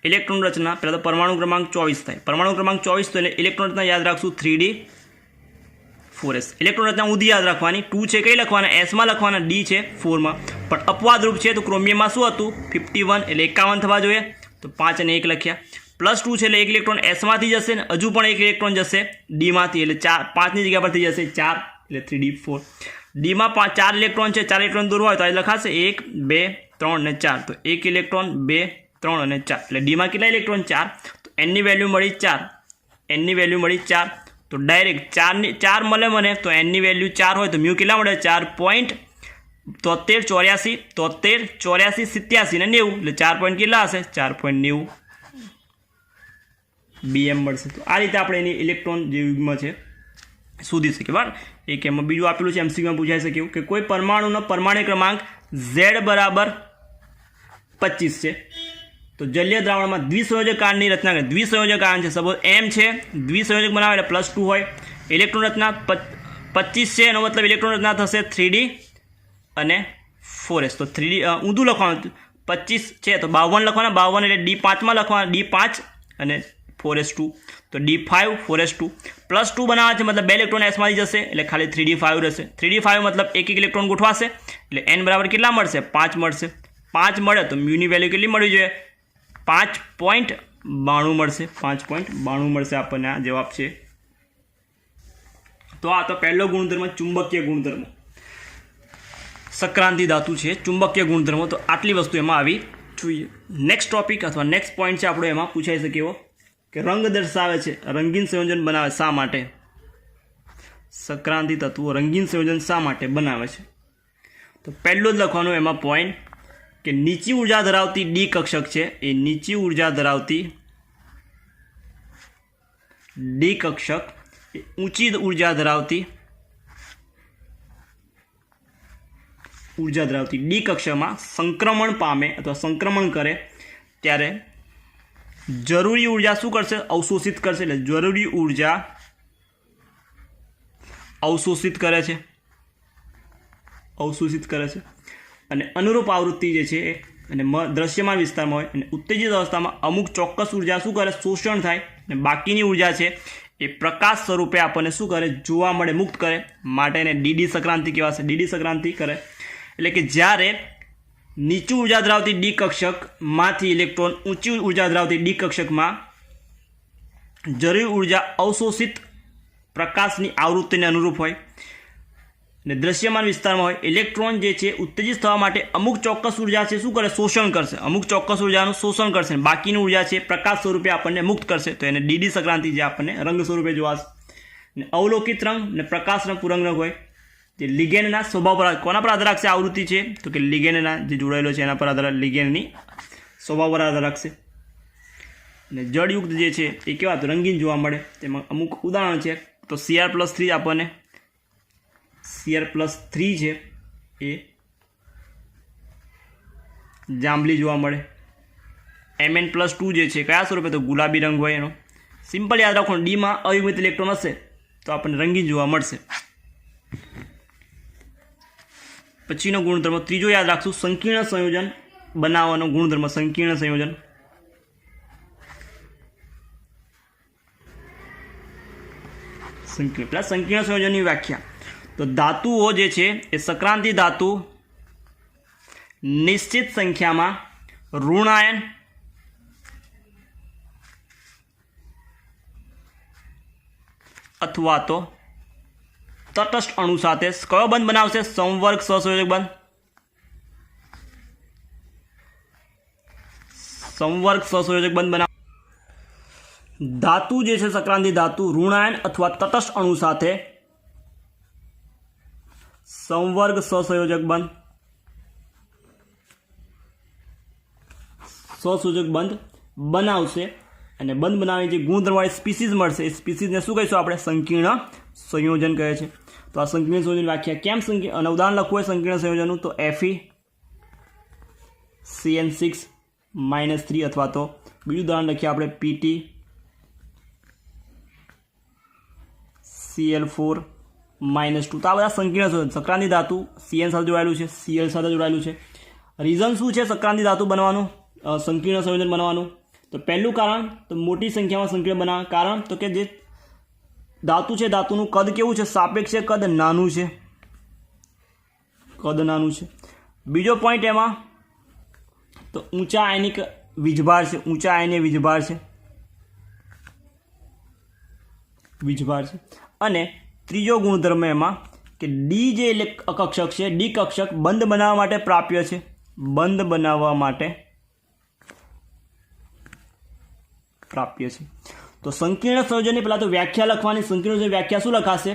ઇલેક્ટ્રોન રચના પહેલાં તો પરમાણુ ક્રમાંક 24 થાય. પરમાણુ ક્રમાંક 24 તો એટલે ઇલેક્ટ્રોન રચના યાદ રાખશું 3d4s. ઇલેક્ટ્રોન રચના ઊંધી યાદ રાખવાની. 2 છે કઈ લખવાના? એસમાં લખવાના, ડી છે 4માં. પણ અપવાદ રૂપ છે તો ક્રોમિયમમાં શું હતું? 51 એટલે 51 થવા જોઈએ તો 5 અને 1 લખ્યા. +2 છે એટલે એક ઇલેક્ટ્રોન એસમાંથી જશે ને હજુ પણ એક ઇલેક્ટ્રોન જશે ડીમાંથી એટલે 4, 5ની જગ્યા પર થઈ જશે 4 એટલે 3d4. ડીમાં 4 ઇલેક્ટ્રોન છે, 4 ઇલેક્ટ્રોન દૂર હોય તો આ લખાશે 1, 2, 3 અને 4. તો 1 ઇલેક્ટ્રોન 2, 3 અને 4 એટલે ડીમાં કેટલા ઇલેક્ટ્રોન? 4. તો એનની વેલ્યુ મળી 4. તો ડાયરેક્ટ 4 મળે મને તો એનની વેલ્યુ 4 હોય તો મ્યુ કેટલા મળે? 4.73, 84, 87 ને 90 એટલે 4 પોઈન્ટ કેટલા હશે? 4.90 BM મળશે. તો આ રીતે આપણે એની ઇલેક્ટ્રોન જે યુગ્મ છે શોધી શકીએ. બરાબર. એક એમાં બીજું આપેલું છે MCQમાં પૂછાઈ શકે કે કોઈ પરમાણુનો પરમાણુ ક્રમાંક Z બરાબર 25 છે તો જલીય દ્રાવણમાં દ્વિસંયોજક આયનની રચના કરે. દ્વિસંયોજક આયન છે સપોઝ M છે, દ્વિસંયોજક બનાવે એટલે +2 હોય. ઇલેક્ટ્રોન રચના 25 છે, એનો મતલબ ઇલેક્ટ્રોન રચના થશે 3d અને 4s. તો 3d ઊંધું લખવાનું, 25 છે તો 52 લખવાના, 52 એટલે d5માં લખવાના, d5 અને 4s2, તો d5 4s2 પ્લસ 2 બનાવવા છે, મતલબ 2 ઇલેક્ટ્રોન એસમાંથી જશે એટલે ખાલી 3d5 રહેશે. 3d5 મતલબ એક ઇલેક્ટ્રોન ગોઠવાશે એટલે n બરાબર કેટલા મળશે? 5 મળશે. 5 મળે તો મ્યુની વેલ્યુ કેટલી મળવી જોઈએ? 5.92 મળશે. 5.92 મળશે આપણને આ જવાબ છે. તો આ તો પહેલો ગુણધર્મ ચુંબકીય ગુણધર્મ, સક્રાંતિ ધાતુ છે, ચુંબકીય ગુણધર્મો. તો આટલી વસ્તુ એમાં આવી જોઈએ. નેક્સ્ટ ટોપિક અથવા નેક્સ્ટ પોઈન્ટ છે આપણો, એમાં પૂછાઈ શકે એવો કે રંગ દર્શાવે છે, રંગીન સંયોજન બનાવે શા માટે? સક્રાંતિ તત્વો રંગીન સંયોજન શા માટે બનાવે છે? તો પહેલું જ લખવાનું એમાં પોઈન્ટ કે નીચી ઉર્જા ધરાવતી ડી કક્ષક છે, એ નીચી ઉર્જા ધરાવતી ડી કક્ષક એ ઊંચી ઉર્જા ધરાવતી ડી કક્ષકમાં સંક્રમણ પામે અથવા સંક્રમણ કરે ત્યારે જરૂરી ઉર્જા શું કરશે? અવશોષિત કરશે. એટલે જરૂરી ઉર્જા અવશોષિત કરે છે. અને અનુરૂપ આવૃત્તિ જે છે અને દ્રશ્યમાન વિસ્તારમાં હોય અને ઉત્તેજિત અવસ્થામાં અમુક ચોક્કસ ઉર્જા શું કરે? શોષણ થાય. અને બાકીની ઉર્જા છે એ પ્રકાશ સ્વરૂપે આપણને શું કરે? જોવા મળે, મુક્ત કરે. માટે એને ડીડી સક્રાંતિ કહેવાશે. ડીડી સક્રાંતિ કરે એટલે કે જ્યારે નીચી ઉર્જા ધરાવતી ડી કક્ષકમાંથી ઇલેક્ટ્રોન ઊંચી ઉર્જા ધરાવતી ડી કક્ષકમાં જરૂરી ઉર્જા અવશોષિત પ્રકાશની આવૃત્તિને અનુરૂપ હોય અને દ્રશ્યમાન વિસ્તારમાં હોય, ઇલેક્ટ્રોન જે છે ઉત્તેજિત થવા માટે અમુક ચોક્કસ ઉર્જા છે શું કરે? શોષણ કરશે. અમુક ચોક્કસ ઉર્જાનું શોષણ કરશે. બાકીની ઉર્જા છે પ્રકાશ સ્વરૂપે આપણને મુક્ત કરશે. તો એને ડીડી સક્રાંતિ જે આપણને રંગ સ્વરૂપે જોવાશે. અને અવલોકિત રંગ અને પ્રકાશ રંગ પૂરક રંગ હોય જે લિગેન્ડના સ્વભાવ પર, કોના પર આધાર રાખશે આવૃત્તિ છે? તો કે લિગેન્ડના જે જોડાયેલો છે એના પર આધાર, લિગેન્ડની સ્વભાવ પર આધાર રાખશે. અને જળયુક્ત જે છે એ કેવા? તો રંગીન જોવા મળે. તેમાં અમુક ઉદાહરણ છે. તો Cr+3 આપણને Cr+3 છે એ જાંબલી જોવા મળે. Mn+2 જે છે કયા સ્વરૂપે? તો ગુલાબી રંગ હોય એનો. સિમ્પલ યાદ રાખો, ડીમાં અયુગ્મિત ઇલેક્ટ્રોન હશે તો આપણને રંગીન જોવા મળશે. પછીનો ગુણધર્મ ત્રીજો યાદ રાખશું, સંકીર્ણ સંયોજન બનાવવાનો ગુણધર્મ. સંકીર્ણ સંયોજન સંકીર્ણ સંયોજનની વ્યાખ્યા. તો ધાતુઓ જે છે એ સક્રાંતિ ધાતુ નિશ્ચિત સંખ્યામાં ઋણાયન અથવા તો તટસ્થ અણુ સાથે કયો બંધ બનાવશે? સંવર્ગ સહસંયોજક બંધ. સંવર્ગ સહસંયોજક બંધ બનાવ. ધાતુ જે છે સક્રાંતિ ધાતુ ઋણાયન અથવા તટસ્થ અણુ સાથે સંવર્ગ સહસંયોજક બંધ બનાવશે. અને બંધ બનાવી જે ગુણધર્મવાળી સ્પીસીઝ મળશે એ સ્પીસીઝને શું કહીશું આપણે? સંકીર્ણ સંયોજન કહે છે. તો આ સંકીર્ણ સંયોજન વ્યાખ્યા કેમ અને ઉદાહરણ લખવું હોય સંકીર્ણ સંયોજનનું તો FeCN6-3 અથવા તો બીજું ઉદાહરણ લખીએ આપણે PtCl4-2. તો આ બધા સંકીર્ણ સંયોજન. સક્રાંતિ ધાતુ Cn સાથે જોડાયેલું છે, Cl સાથે જોડાયેલું છે. રીઝન શું છે સક્રાંતિ ધાતુ બનવાનું, સંકીર્ણ સંયોજન બનવાનું? તો પહેલું કારણ તો મોટી સંખ્યામાં સંકીર્ણ બનાવવા. કારણ તો કે જે ધાતુ છે ધાતુનું કદ કેવું છે? સાપેક્ષ કદ નાનું છે. બીજો પોઈન્ટ એમાં તો ઊંચા આયનિક વીજભાર છે. ઊંચા આયનીય વીજભાર છે. અને ત્રીજો ગુણધર્મ એમાં કે ડી જે કક્ષક છે, ડી કક્ષક બંધ બનાવવા માટે પ્રાપ્ય છે. બંધ બનાવવા માટે પ્રાપ્ય છે. તો સંકીર્ણ સંયોજનની પહેલાં તો વ્યાખ્યા લખવાની. સંકીર્ણ સંયોજન વ્યાખ્યા શું લખાશે?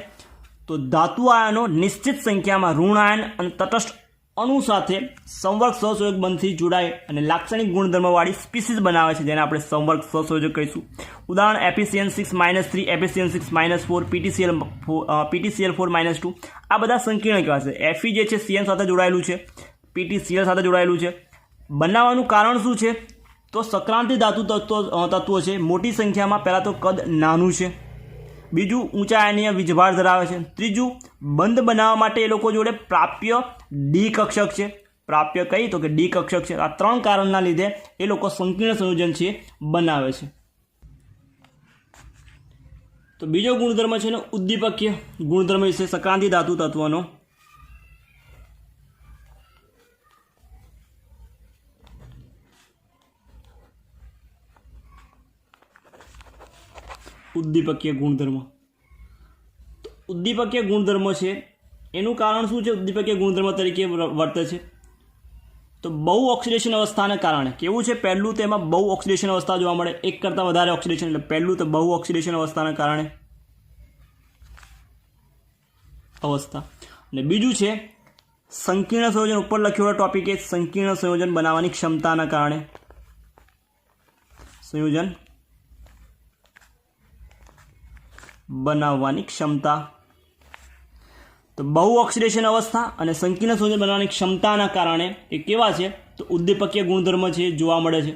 તો ધાતુ આયનો નિશ્ચિત સંખ્યામાં ઋણ આયન અને તટસ્થ અણુ સાથે સંવર્ગ સહસંયોજક બંધથી જોડાય અને લાક્ષણિક ગુણધર્મવાળી સ્પીસીઝ બનાવે છે, જેને આપણે સંવર્ગ સહસંયોજક કહીશું. ઉદાહરણ FeCN6-3, FeCN6-4, PtCl4-2. આ બધા સંકીર્ણ કહેવાશે. Fe જે છે Cn સાથે જોડાયેલું છે, PtCl સાથે જોડાયેલું છે. બનાવવાનું કારણ શું છે? તો સક્રાંતિ ધાતુ તત્વો છે, મોટી સંખ્યામાં. પહેલાં તો કદ નાનું છે બીજું ઊંચા આયનીય વીજભાર ધરાવે છે. ત્રીજું બંધ બનાવવા માટે એ લોકો જોડે પ્રાપ્ય ડી કક્ષક છે. પ્રાપ્ય કઈ તો કે ડી કક્ષક છે. આ 3 કારણના લીધે એ લોકો સંકીર્ણ સંયોજન છે બનાવે છે. તો બીજો ગુણધર્મ છે ને ઉદ્દીપકીય ગુણધર્મ વિશે સક્રાંતિ ધાતુ તત્વનો. ઉદ્દીપકીય ગુણધર્મ. ઉદ્દીપકીય ગુણધર્મ છે એનું કારણ શું છે? ઉદ્દીપકીય ગુણધર્મ તરીકે વર્તે છે તો બહુ ઓક્સિડેશન અવસ્થાને કારણે કેવું છે? પહેલું તેમાં બહુ ઓક્સિડેશન અવસ્થા જોવા મળે, એક કરતાં વધારે ઓક્સિડેશન, એટલે પહેલું તો બહુ ઓક્સિડેશન અવસ્થાને કારણે અવસ્થા. અને બીજું છે સંકીર્ણ સંયોજન. ઉપર લખ્યો ટોપિક એ સંકીર્ણ સંયોજન બનાવવાની ક્ષમતાના કારણે. સંયોજન બનાવવાની ક્ષમતા. તો બહુ ઓક્સિડેશન અવસ્થા અને સંકીર્ણ સંયોજન બનાવવાની ક્ષમતાના કારણે એ કેવા છે? તો ઉદ્દીપકીય ગુણધર્મ છે જોવા મળે છે.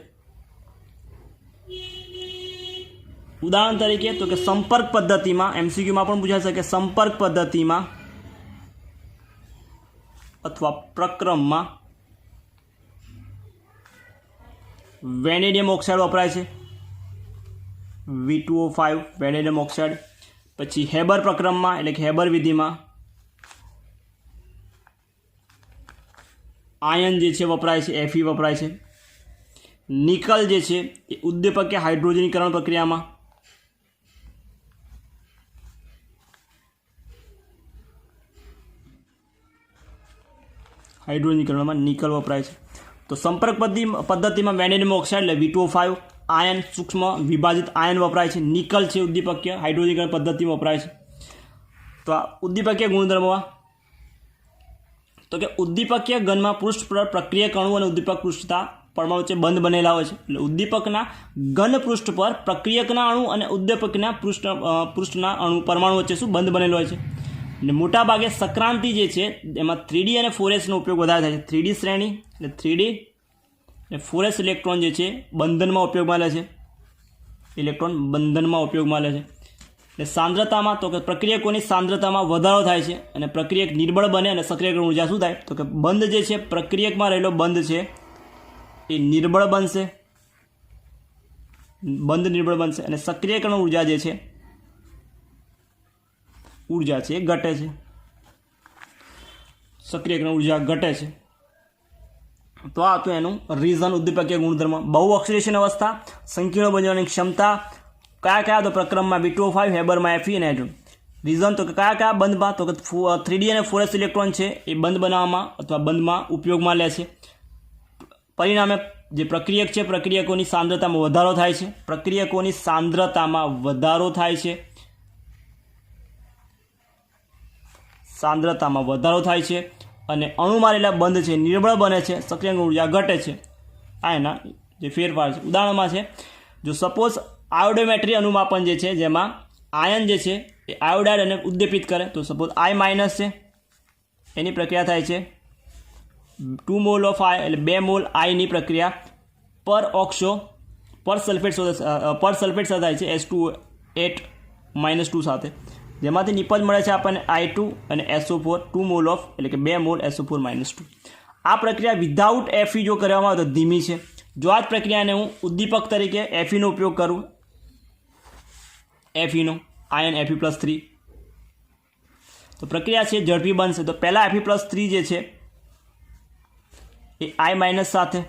ઉદાહરણ તરીકે તો કે સંપર્ક પદ્ધતિમાં, એમસીક્યુમાં પણ પૂછાઈ શકે, સંપર્ક પદ્ધતિમાં અથવા પ્રક્રમમાં વેનેડિયમ ઓક્સાઇડ વપરાય છે, V2O5 વેનેડિયમ ઓક્સાઇડ. પછી હેબર પ્રક્રમમાં એટલે કે હેબર વિધિમાં આયન જે છે વપરાય છે, Fe વપરાય છે. નિકલ જે છે એ ઉદ્દીપકીય હાઇડ્રોજનીકરણ પ્રક્રિયામાં, હાઇડ્રોજનીકરણમાં નિકલ વપરાય છે. તો સંપર્ક પદ્ધતિમાં વેનેડિયમ ઓક્સાઇડ એટલે V2O5 આયન, સૂક્ષ્મ વિભાજિત આયન વપરાય છે. નિકલ છે ઉદ્દીપકીય હાઇડ્રોજનીકરણ પદ્ધતિમાં વપરાય છે. તો આ ઉદ્દીપકીય ગુણધર્મમાં તો કે ઉદ્દીપકીય ઘનમાં પૃષ્ઠ પર પ્રક્રિયક અણુ અને ઉદ્દીપક પૃષ્ઠતા પરમાણુ વચ્ચે બંધ બનેલા હોય છે. એટલે ઉદ્દીપકના ઘન પૃષ્ઠ પર પ્રક્રિયકના અણુ અને ઉદ્દીપકના પૃષ્ઠના અણુ પરમાણુ વચ્ચે શું બંધ બનેલો હોય છે. અને મોટાભાગે સક્રાંતિ જે છે એમાં 3D અને 4sનો ઉપયોગ વધારે થાય છે. 3D શ્રેણી એટલે 3D અને 4s ઇલેક્ટ્રોન જે છે બંધનમાં ઉપયોગમાં લે છે. ઇલેક્ટ્રોન બંધનમાં ઉપયોગમાં લે છે. એટલે સાંદ્રતામાં તો કે પ્રક્રિયકોની સાંદ્રતામાં વધારો થાય છે અને પ્રક્રિયક નિર્બળ બને અને સક્રિયક ઉર્જા શું થાય તો કે બંધ જે છે પ્રક્રિયકમાં રહેલો બંધ છે એ નિર્બળ બનશે, બંધ નિર્બળ બનશે અને સક્રિયકરણ ઉર્જા જે છે ઉર્જા છે એ ઘટે છે. સક્રિયકરણ ઉર્જા ઘટે છે. તો આ હતું એનું રીઝન ઉદ્દીપકીય ગુણધર્મ. બહુ ઓક્સિડેશન અવસ્થા, સંકીર્ણ બનવાની ક્ષમતા, કયા તો પ્રક્રમમાં V2O5, હેબરમાં Fe અને હાઇડ્રોજન. રીઝન તો કે કયા બંધમાં તો કે 3D અને 4s ઇલેક્ટ્રોન છે એ બંધ બનાવવામાં અથવા બંધમાં ઉપયોગમાં લે છે. પરિણામે જે પ્રક્રિયક છે પ્રક્રિયકોની સાંદ્રતામાં વધારો થાય છે. પ્રક્રિયકોની સાંદ્રતામાં વધારો થાય છે. સાંદ્રતામાં વધારો થાય છે અને અણુમાં રહેલા બંધ છે નિર્બળ બને છે, સક્રિય ઉર્જા ઘટે છે. આ એના જે ફેરફાર છે. ઉદાહરણમાં છે જો સપોઝ આયોડોમેટ્રી અનુમાપન જે છે જેમાં આયન જે છે એ આયોડાઇડ અને ઉદ્દીપિત કરે તો સપોઝ I- છે એની પ્રક્રિયા થાય છે 2 મોલ ઓફ I એટલે 2 મોલ આઈની પ્રક્રિયા પર ઓક્સો પર સલ્ફેટ સાથે થાય છે S2O8 -2 સાથે, જેમાંથી નિપજ મળે છે આપણને I2 અને SO4 2 મોલ ઓફ એટલે કે 2 મોલ SO4 -2. આ પ્રક્રિયા વિધાઉટ Fe જો કરવામાં આવે તો ધીમી છે. જો આ જ પ્રક્રિયાને હું ઉદ્દીપક તરીકે Feનો ઉપયોગ કરું, Feનો આયન Fe+3 તો પ્રક્રિયા છે ઝડપી બનશે. તો પહેલાં Fe+3 જે છે એ I- સાથે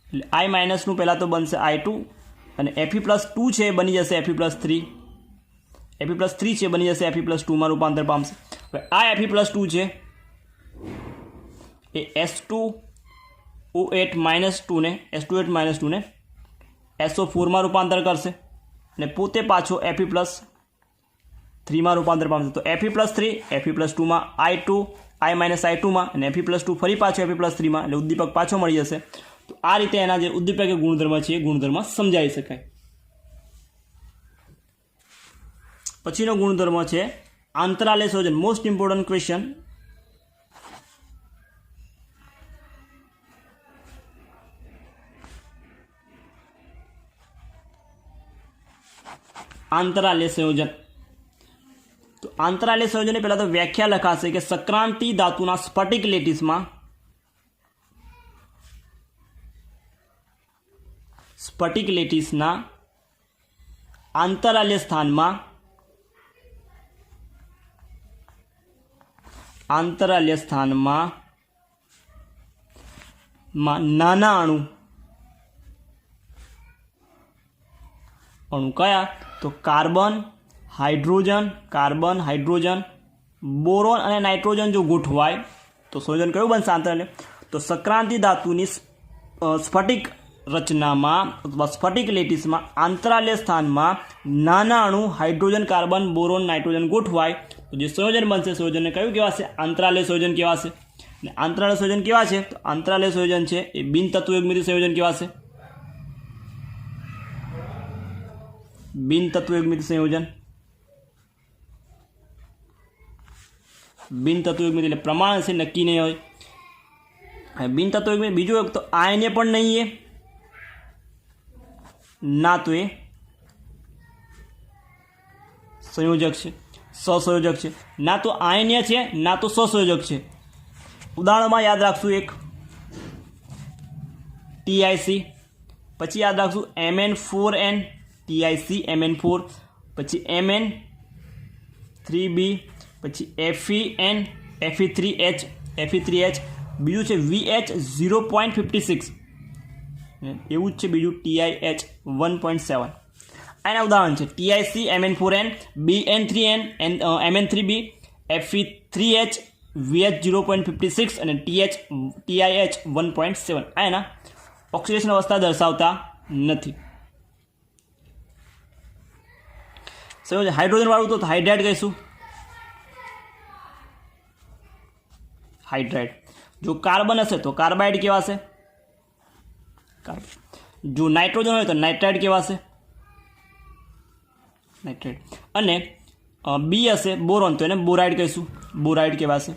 એટલે I- નું પહેલાં તો બનશે I2 અને Fe+2 છે એ બની જશે Fe+3. Fe+3 છે બની જશે Fe+2માં રૂપાંતર પામશે. હવે આ Fe+2 છે એ S2O8 -2 ને SO4માં રૂપાંતર કરશે અને પોતે પાછો Fe+3માં રૂપાંતર પામશે. તો Fe+3 Fe+2માં I2 I-I2માં અને Fe+2 ફરી પાછો Fe+3માં એટલે ઉદ્દીપક પાછો મળી જશે. તો આ રીતે એના જે ઉદ્દીપક ગુણધર્મ છે એ ગુણધર્મ સમજાવી શકાય. પછીનો ગુણધર્મ છે આંતરાલે સંયોજન. Most important question. આંતરાલ્ય સંયોજન. તો આંતરાલ્ય સંયોજનની પહેલાં તો વ્યાખ્યા લખાશે કે સંક્રાંતિ ધાતુના સ્ફટિક લેટીસમાં આંતરાલ્ય સ્થાનમાં નાના અણુ કયા? તો કાર્બન, હાઇડ્રોજન, બોરોન અને નાઇટ્રોજન જો ગોઠવાય તો સંયોજન કયું બનશે આંતરાલ્ય? તો સંક્રાંતિ ધાતુની સ્ફટિક રચનામાં અથવા સ્ફટિક લેટીસમાં આંતરાલ્ય સ્થાનમાં નાના અણુ હાઇડ્રોજન, કાર્બન, બોરોન, નાઇટ્રોજન ગોઠવાય તો જે સંયોજન બનશે સંયોજનને કયું કહેવાશે? આંતરાલ્ય સંયોજન કહેવાશે. અને આંતરાલ્ય સંયોજન કેવા છે? તો આંતરાલ્ય સંયોજન છે એ બિનતત્વયુગ્મિત સંયોજન કહેવાશે. બિનતત્વયુગ્મિત એટલે પ્રમાણ છે નક્કી નહીં હોય. બિનતત્વયુગ્મિત બીજું એક તો આયને પણ નહીં એ ના તો એ સંયોજક છે, સહસંયોજક છે. ના તો આયન્ય છે ના તો સહસંયોજક છે. ઉદાહરણમાં યાદ રાખશું એક TIC, પછી યાદ રાખશું Mn4n, TIC Mn4, પછી Mn3b, પછી Fe3H, બીજું છે VH 0.56, એવું જ છે બીજું TiH 1.7. આના ઉદાહરણ છે TIC Mn4n, Bn3n, Mn3b, Fe3H, VH 0.56 અને TiH 1.7. આના ઓક્સિડેશન અવસ્થા દર્શાવતા નથી. સંયોજન હાઇડ્રોજન વાળું તો હાઇડ્રાઇડ કહીશું. હાઇડ્રાઇડ. જો કાર્બન હશે તો કાર્બાઇડ કહેવાશે. જો નાઇટ્રોજન હોય તો નાઇટ્રાઇડ કહેવાશે. અને બી હશે બોરોન તો એને બોરાઇડ કહીશું. બોરાઇડ કહેવાશે.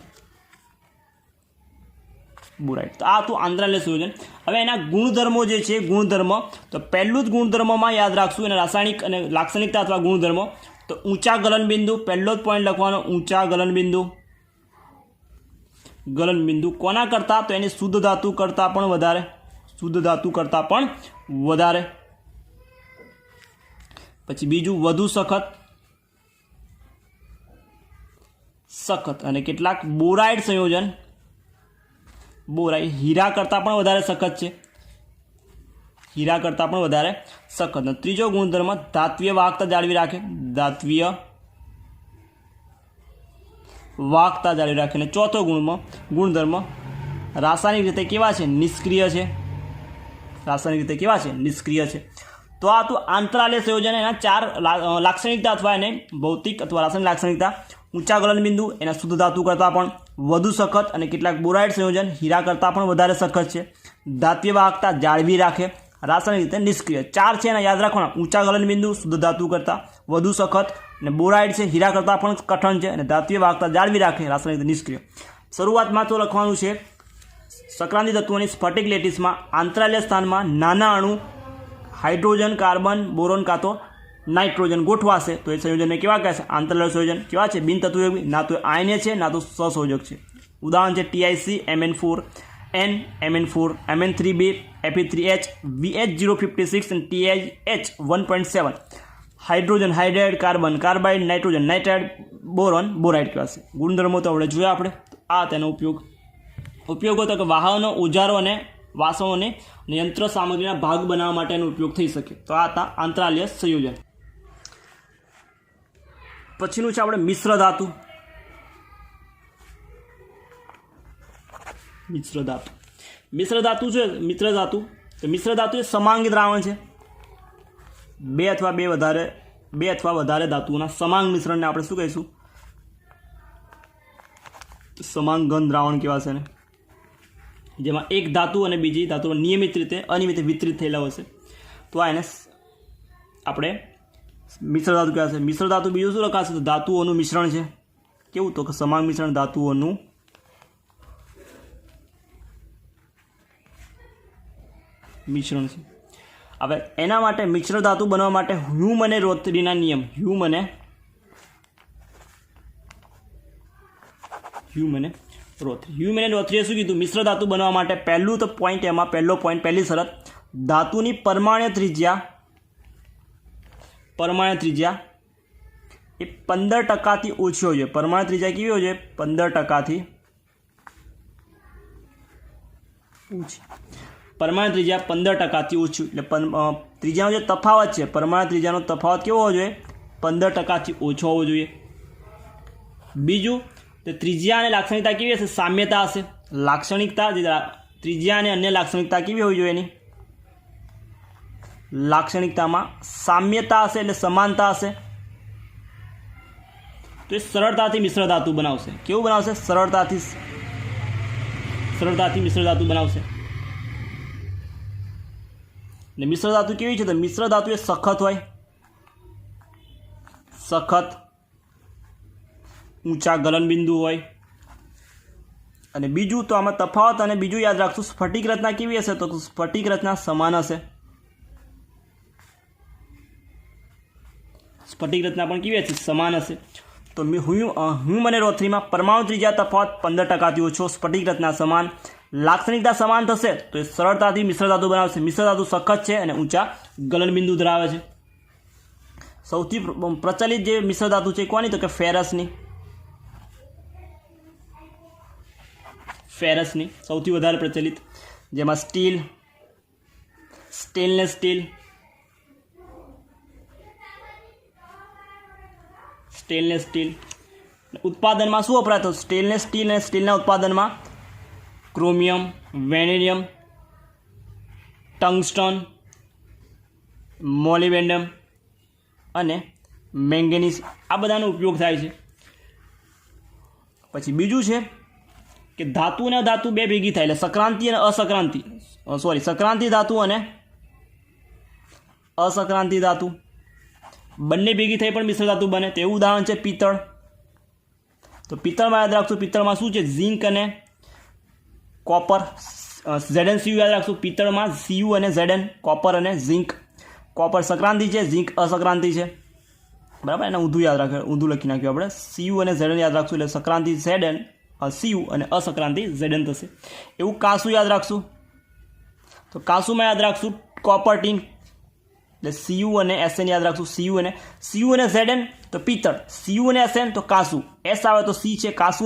બોરાઇડ. તો આ હતું આંતરાલ્ય સંયોજન. હવે એના ગુણધર્મો જે છે ગુણધર્મ, તો પહેલું જ ગુણધર્મમાં યાદ રાખશું એના રાસાયણિક અને લાક્ષણિકતા અથવા ગુણધર્મો. તો ઊંચા ગલનબિંદુ, પહેલો જ પોઈન્ટ લખવાનો ઊંચા ગલનબિંદુ. કોના કરતાં? તો એની શુદ્ધ ધાતુ કરતાં પણ વધારે. પછી બીજું વધુ સખત અને કેટલાક બોરાઇડ સંયોજન, હીરા કરતાં પણ વધારે સખત છે. અને ત્રીજો ગુણધર્મ ધાત્વીય વાહકતા જાળવી રાખે. અને ચોથો ગુણધર્મ રાસાયણિક રીતે કેવા છે? નિષ્ક્રિય છે. તો આ તો આંતરાલ્ય સંયોજન. એના 4 લાક્ષણિકતા અથવા એને ભૌતિક અથવા રાસાયણિક લાક્ષણિકતા: ઊંચા ગલનબિંદુ, એના શુદ્ધ ધાતુ કરતાં પણ વધુ સખત અને કેટલાક બોરાઇડ સંયોજન હીરા કરતાં પણ વધારે સખત છે. ધાત્વીય વાહકતા જાળવી રાખે, રાસાયણિક રીતે નિષ્ક્રિય. 4 છે એના યાદ રાખવાના: ઊંચા ગલનબિંદુ, શુદ્ધ ધાતુ કરતાં વધુ સખત, અને બોરાઇડ છે હીરા કરતાં પણ કઠણ છે, અને ધાત્વીય વાહકતા જાળવી રાખે, રાસાયણિક રીતે નિષ્ક્રિય. શરૂઆતમાં તો લખવાનું છે સંક્રાંતિ તત્વોની સ્ફટિક લેટીસમાં આંતરાલ્ય સ્થાનમાં નાના અણુ હાઇડ્રોજન, કાર્બન, બોરોન કાં તો નાઇટ્રોજન ગોઠવાશે તો એ સંયોજનને કેવા કહેશે? આંતરાલ્ય સંયોજન. કેવા છે? બિનતત્વયુગ્મી. ના તો આયન્ય છે ના તો સહસંયોજક છે. ઉદાહરણ છે TIC Mn4n, Mn4, Mn3b, Fe3H, VH 0.56 અને TiH 1.7. Hydrogen hydride, carbon carbide, nitrogen nitride, boron boride કહેવાશે. ગુણધર્મો તો આપણે જોયા આપણે. આ તેનો ઉપયોગો તો કે વાહનો, ઓજારો અને વાસણોને યંત્ર સામગ્રીના ભાગ બનાવવા માટેનો ઉપયોગ થઈ શકે. તો આ હતા આંતરાલ્ય સંયોજન. પછીનું છે આપણે મિશ્ર ધાતુ. મિશ્ર ધાતુ છે તો મિશ્ર ધાતુ એ સમાંગી દ્રાવણ છે. બે અથવા વધારે ધાતુઓના સમાંગ મિશ્રણને આપણે શું કહીશું? સમાંગ ઘન દ્રાવણ કહેવાશે ને. જેમાં એક ધાતુ અને બીજી ધાતુઓ અનિયમિત રીતે વિતરિત થયેલા હશે તો આ એને આપણે મિશ્ર ધાતુ કહેવાશે. મિશ્ર ધાતુ બીજું શું લખાશે? તો ધાતુઓનું મિશ્રણ છે. કેવું? તો કે સમાંગ મિશ્રણ ધાતુઓનું મિશ્રણ છે. હવે એના માટે મિશ્ર ધાતુ બનવા માટે હ્યુમ અને રોથરીના નિયમ હ્યુમ અને રોથરીએ શું કીધું? મિશ્ર ધાતુ બનવા માટે પહેલું તો પોઈન્ટ, એમાં પહેલો પોઈન્ટ, પહેલી શરત, ધાતુની પરમાણ્ય ત્રિજ્યા એ 15%થી ઓછી હોવી જોઈએ. પરમાણ્ય ત્રિજ્યા કેવી હોવી જોઈએ? 15%થી ઓછી. પરમાણ્ય ત્રિજ્યા 15%થી ઓછી, એટલે ત્રિજ્યાનો જે તફાવત છે, પરમાણ્ય ત્રિજ્યાનો તફાવત કેવો હોવો જોઈએ? 15%થી ઓછો હોવો જોઈએ. બીજું, તો ત્રિજ્યા અને લાક્ષણિકતા કેવી હશે? સામ્યતા હશે. લાક્ષણિકતા, ત્રિજ્યા અને અન્ય લાક્ષણિકતા કેવી હોવી જોઈએ? એની લાક્ષણિકતામાં સામ્યતા હશે, એટલે સમાનતા હશે. તો એ સરળતાથી મિશ્ર ધાતુ બનાવશે. કેવું બનાવશે? સરળતાથી મિશ્ર ધાતુ બનાવશે. ને મિશ્ર ધાતુ કેવી છે? તો મિશ્ર ધાતુ એ સખત હોય, ઊંચા ગલનબિંદુ હોય. અને બીજું તો આમાં તફાવત, અને બીજું યાદ રાખશું, સ્ફટિક રચના કેવી હશે? તો સ્ફટિક રચના સમાન હશે. સ્ફટિક રચના પણ કેવી હશે? સમાન હશે. તો હ્યુમ અને રોથરીમાં પરમાણુ ત્રિજ્યા તફાવત 15%થી ઓછો, સ્ફટિક રચના સમાન, લાક્ષણિકતા સમાન થશે તો એ સરળતાથી મિશ્ર ધાતુ બનાવશે. મિશ્ર ધાતુ સખત છે અને ઊંચા ગલનબિંદુ ધરાવે છે. સૌથી પ્રચલિત જે મિશ્ર ધાતુ છે કોની? તો કે ફેરસની સૌથી વધારે પ્રચલિત, જેમાં સ્ટીલ, સ્ટેનલેસ સ્ટીલ ઉત્પાદનમાં શું વપરાય? તો સ્ટેનલેસ સ્ટીલ અને સ્ટીલના ઉત્પાદનમાં ક્રોમિયમ, વેનેડિયમ, ટંગસ્ટન, મોલિબેન્ડમ અને મેંગેનીઝ, આ બધાનો ઉપયોગ થાય છે. પછી બીજું છે કે ધાતુ અને ધાતુ બે ભેગી થાય, એટલે સંક્રાંતિ અને સંક્રાંતિ ધાતુ અને અસંક્રાંતિ ધાતુ બંને ભેગી થઈ પણ મિશ્ર ધાતુ બને. તો એવું ઉદાહરણ છે પિત્તળ. તો પિત્તળમાં યાદ રાખશું, પિત્તળમાં શું છે? ઝિંક અને કોપર. Zn Cu યાદ રાખશું, પિત્તળમાં Cu અને Zn, કોપર અને ઝિંક. કોપર સંક્રાંતિ છે, ઝિંક અસંક્રાંતિ છે, બરાબર. એને ઊંધું યાદ રાખે, ઊંધું લખી નાખ્યું આપણે. Cu અને Zn યાદ રાખશું, એટલે સંક્રાંતિ Zn, Cu અને અસંક્રાંતિ Zn થશે. એવું કાસુ યાદ રાખશું, તો કાસુમાં યાદ રાખશું કોપર ટીન, એટલે Cu અને Sn યાદ રાખશું. Cu અને Zn તો પિત્તળ, Cu અને Sn તો કાસુ. S આવે તો C છે, કાસુ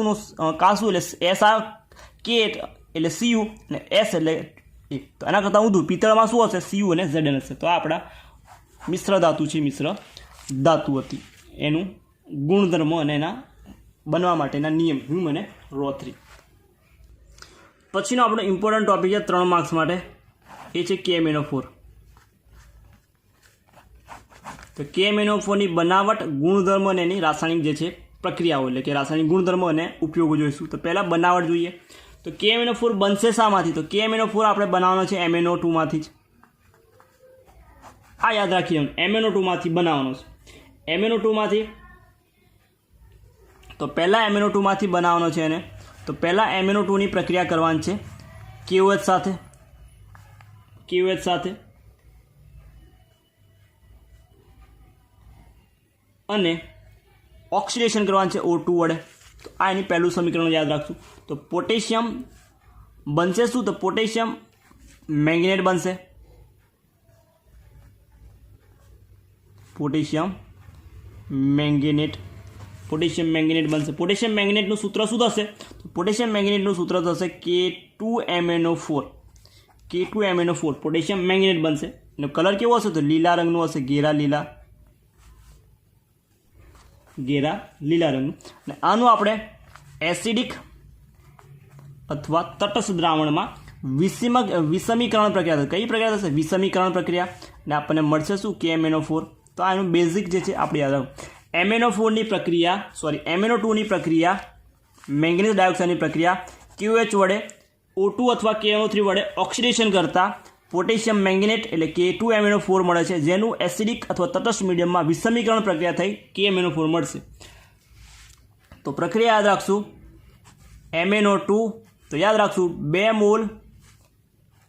એટલે S આવે, K એટલે Cu અને S એટલે A. તો એના કરતાં ઊંધું પિત્તળમાં શું હશે? Cu અને Zn હશે. તો આ આપણા મિશ્ર ધાતુ છે, મિશ્ર ધાતુ હતી, એનું ગુણધર્મ અને એના બનવા માટેના નિયમ હ્યુમ અને રોથરી. પછીનો આપણો ઇમ્પોર્ટન્ટ ટોપિક છે 3 માર્ક્સ માટે, એ છે KMnO4. તો KMnO4ની બનાવટ, ગુણધર્મ અને એની રાસાયણિક જે છે પ્રક્રિયાઓ, એટલે કે રાસાયણિક ગુણધર્મો અને ઉપયોગો જોઈશું. તો પહેલાં બનાવટ જોઈએ. તો KMnO4 બનશે શામાંથી? તો KMnO4 આપણે બનાવવાનો છે MnO2માંથી જ. આ યાદ રાખીએ, MnO2માંથી બનાવવાનો છે. MnO2માંથી, તો પહેલાં MnO2માંથી બનાવવાનો છે એને. તો પહેલાં MnO2ની પ્રક્રિયા કરવાની છે KOH સાથે અને ઓક્સિડેશન કરવાનું છે O2 વડે. તો આ એની પહેલું સમીકરણ યાદ રાખશું. તો પોટેશિયમ બનશે શું? તો પોટેશિયમ મેંગેનેટ બનશે. પોટેશિયમ મેંગેનેટ બનશે. પોટેશિયમ મેંગેનેટનું સૂત્ર શું થશે? તો પોટેશિયમ મેંગેનેટનું સૂત્ર થશે K2MnO4. પોટેશિયમ મેંગેનેટ બનશે. એનો કલર કેવો હશે? તો લીલા રંગનું હશે, ઘેરા લીલા રંગનું. અને આનું આપણે એસિડિક અથવા તટસ્થ દ્રાવણમાં વિષમીકરણ પ્રક્રિયા થશે. કઈ પ્રક્રિયા થશે? વિષમીકરણ પ્રક્રિયા. અને આપણને મળશે શું? KMnO4. તો આનું બેઝિક જે છે આપણે યાદ રાખો. MnO2ની પ્રક્રિયા, મેંગેનીઝ ડાયોક્સાઇડની પ્રક્રિયા KOH વડે O2 અથવા KNO3 વડે ઓક્સિડેશન કરતાં પોટેશિયમ મેંગેનેટ એટલે K2MnO4 મળે છે, જેનું એસિડિક અથવા તટસ્થ મીડિયમમાં વિષમીકરણ પ્રક્રિયા થઈ KMnO4 મળશે. તો પ્રક્રિયા યાદ રાખશું MnO2. તો યાદ રાખશું 2 મોલ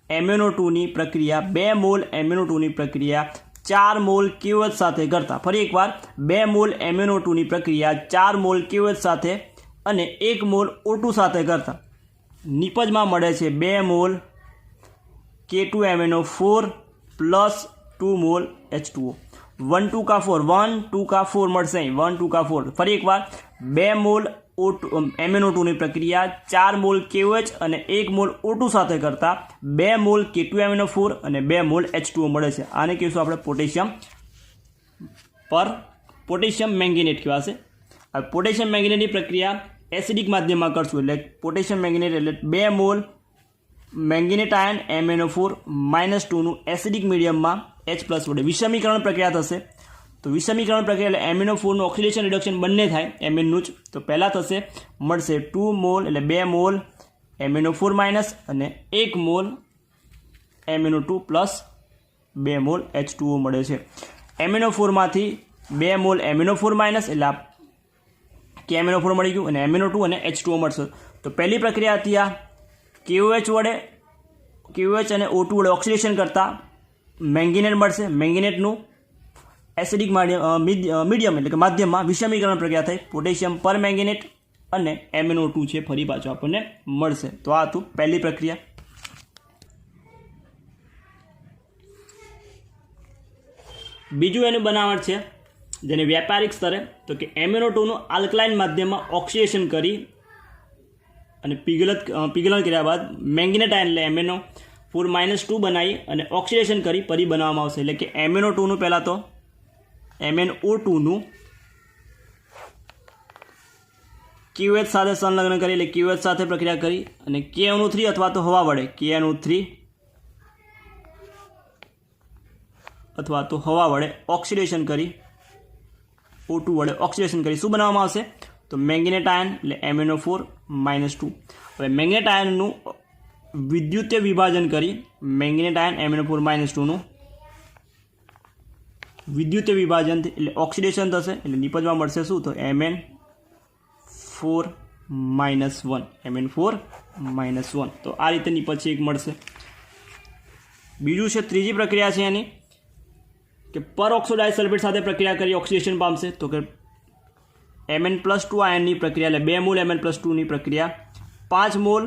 MnO2 ની પ્રક્રિયા 2 મોલ MnO2 ની પ્રક્રિયા 4 મોલ KOH સાથે કરતા, ફરી એકવાર 2 મોલ MnO2 ની પ્રક્રિયા 4 મોલ KOH સાથે અને 1 મોલ O2 સાથે કરતા નિપજમાં મળે છે 2 mall K2MnO4 plus 2 mall H2O. 1 2 का 4 1 2 का 4 મળશે, 1 2 का 4. ફરી એકવાર 2 મોલ MnO2 ની પ્રક્રિયા 4 મોલ KOH અને 1 મોલ O2 સાથે કરતા 2 મોલ K2MnO4 અને 2 મોલ H2O મળે છે. આને કહીશું આપણે પોટેશિયમ મેંગેનેટ કહેવાશે. હવે પોટેશિયમ મેંગેનેટની પ્રક્રિયા એસિડિક માધ્યમમાં કરશું, એટલે પોટેશિયમ મેંગેનેટ એટલે 2 મોલ મેંગેનેટ આયન MnO4 -2 નું એસિડિક મીડિયમમાં H+ વડે વિષમીકરણ પ્રક્રિયા થશે. તો વિષમીકરણ પ્રક્રિયા એટલે MnO4 નું ઓક્સિડેશન રિડક્શન બંને થાય Mn નું જ. તો પહેલાં થશે મળશે 2 મોલ એટલે 2 મોલ MnO4- અને 1 mall MnO2 plus 2 mall H2O મળે છે. MnO4 માંથી 2 મોલ MnO4- એટલે આ KMnO4 મળી ગયું અને MnO2 અને H2O મળશે. તો પહેલી પ્રક્રિયા હતી આ KOH અને O2 વડે ઓક્સિડેશન કરતાં મેંગેનેટ મળશે. મેંગેનેટનું એસિડિક મીડિયમ એટલે કે માધ્યમમાં વિષમીકરણ પ્રક્રિયા થઈ પોટેશિયમ પર મેંગેનેટ અને MnO2 છે ફરી પાછો આપણને મળશે. તો આ હતું પહેલી પ્રક્રિયા. બીજું એનું બનાવટ છે જેને વ્યાપારિક સ્તરે તો કે MnO2 નું આલ્કલાઇન માધ્યમમાં ઓક્સિડેશન કરી અને પીગલન કર્યા બાદ મેંગેનેટ આયન એટલે MnO4- બનાવી અને ઓક્સિડેશન કરી ફરી બનાવવામાં આવશે. એટલે કે MnO2 નું પહેલાં તો MnO2 નું KOH સાથે સંલગ્ન કરી એટલે KOH સાથે પ્રક્રિયા કરી અને KNO3 અથવા તો હવા વડે KNO3 અથવા તો હવા વડે ઓક્સિડેશન કરી O2 વડે ઓક્સિડેશન કરી શું બનાવવામાં આવશે તો મેંગેનેટ આયન એટલે MnO4-2. હવે મેંગેનેટ આયનનું વિદ્યુતીય વિભાજન કરી મેંગેનેટ આયન MnO4-2 નું વિદ્યુતીય વિભાજન એટલે ઓક્સિડેશન થશે એટલે નિપજમાં મળશે શું તો Mn4-1 તો આ રીતે નિપજ એક મળશે. બીજું છે ત્રીજી પ્રક્રિયા છે એની કે પરઓક્સો ડાયસલ્ફેટ સાથે પ્રક્રિયા કરી ઓક્સિડેશન પામશે. તો કે Mn+2 આયનની પ્રક્રિયા એટલે 2 મોલ Mn+2 ની પ્રક્રિયા 5 મોલ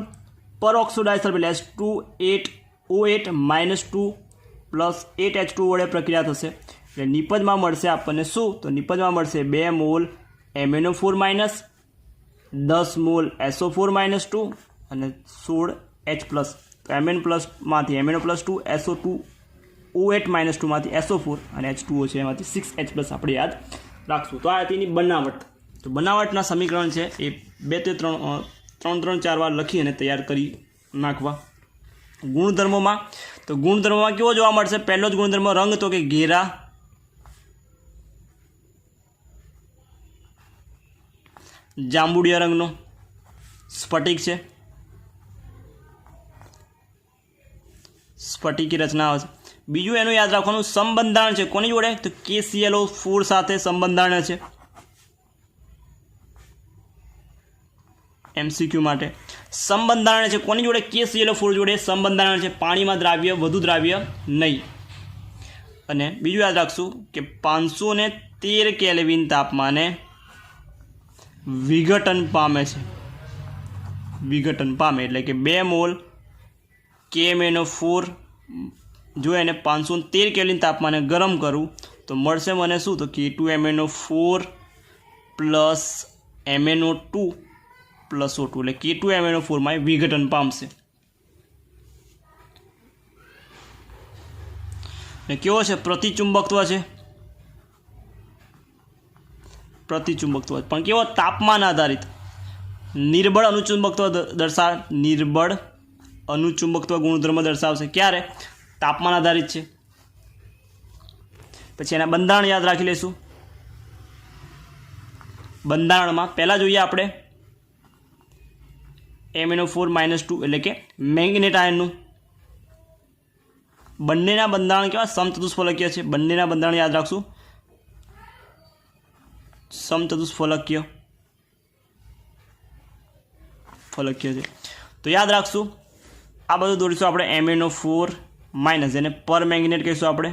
પરઓક્સો ડાયસલ્ફેટ H2O8- પ્લસ 8H2 વડે પ્રક્રિયા થશે એટલે નિપજમાં મળશે આપણને શું તો નિપજમાં મળશે 2 મોલ MnO4-, 10 મોલ SO4-2 અને 16H+. તો Mn+ માંથી MnO+2 SO2 O8- માંથી SO4 અને H2O છે એમાંથી 6H+ આપણે યાદ રાખશું. તો આ તેની બનાવટ. તો બનાવટના સમીકરણ છે એ 2 3 4 વાર લખી અને તૈયાર કરી નાખવા. ગુણધર્મોમાં તો ગુણધર્મોમાં કેવો જોવા મળશે પહેલો જ ગુણધર્મ રંગ તો કે ઘેરા જાંબુડિયા રંગનો સ્ફટિક છે, સ્ફટિકી રચના આવે છે. બીજું એનું યાદ રાખવાનું સંબંધારણ છે કોની જોડે તો KClO4 સાથે સંબંધારણ છે MCQ માટે. સંબંધારણ છે કોની જોડે KClO4 જોડે સંબંધારણ છે પાણીમાં દ્રાવ્ય વધુ દ્રાવ્ય નહીં. અને બીજું યાદ રાખશું કે 513 કેલ્વિન તાપમાને વિઘટન પામે છે. વિઘટન પામે એટલે કે 2 મોલ KMnO4 જો એને 513 કેલ્વિન તાપમાને ગરમ કરું તો મળશે મને શું તો K2MnO4 plus MnO2 plus O2 એટલે K2MnO4 માં વિઘટન પામશે. ને કેવો છે પ્રતિચુંબકત્વ છે પ્રતિચુંબકત્વ પણ કેવો તાપમાન આધારિત નિર્બળ અનુચુંબકત્વ દર્શાવે નિર્બળ અનુચુંબકત્વ ગુણધર્મ દર્શાવશે ક્યારે તાપમાન આધારિત છે. પછી એના બંધારણ યાદ રાખી લઈશું. બંધારણમાં પહેલાં જોઈએ આપણે MnO4-2 એટલે કે મેંગેનેટ આયનનું બંનેના બંધારણ કેવા સમચતુષ્ફલકીય છે. બંનેના બંધારણ યાદ રાખશું સમચતુષ્ફલકીય છે. તો યાદ રાખશું આ બધું દોરીશું આપણે MnO4 માઇનસ, જેને પર મેંગેનેટ કહીશું આપણે.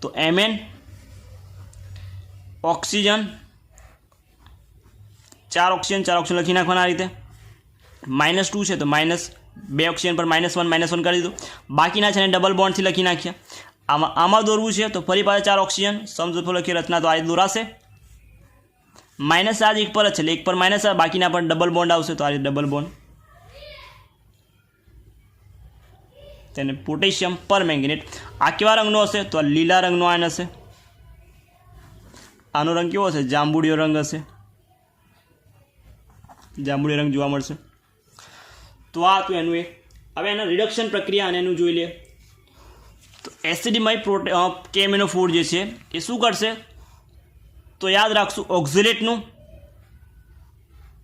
તો Mn ઓક્સિજન, 4 ઓક્સિજન લખી નાખવાના આ રીતે. -2 છે તો -2 ઓક્સિજન પર -1 કરી દીધું. બાકીના છે ને ડબલ બોન્ડથી લખી નાખ્યા. આમાં દોરવું છે તો ફરી પાછા 4 ઓક્સિજન, સમજૂથો લખી રચના તો આ રીતે દોરાશે. માઇનસ ચાર્જ એક પર જ છે એટલે એક પર માઇનસ, બાકીના પર ડબલ બોન્ડ આવશે તો આ રીતે ડબલ બોન્ડ. તેને પોટેશિયમ પર મેંગેનેટ. આ કેવા રંગનો હશે તો આ લીલા રંગનો આયન હશે. આનો રંગ કેવો હશે? જાંબુડિયો રંગ હશે. જાંબુડિયો રંગ જોવા મળશે. તો આ હતું એનું એક. હવે એના રિડક્શન પ્રક્રિયા અને એનું જોઈ લે. તો એસિડમય KMnO4 જે છે એ શું કરશે તો યાદ રાખશું ઓક્ઝેલેટનું,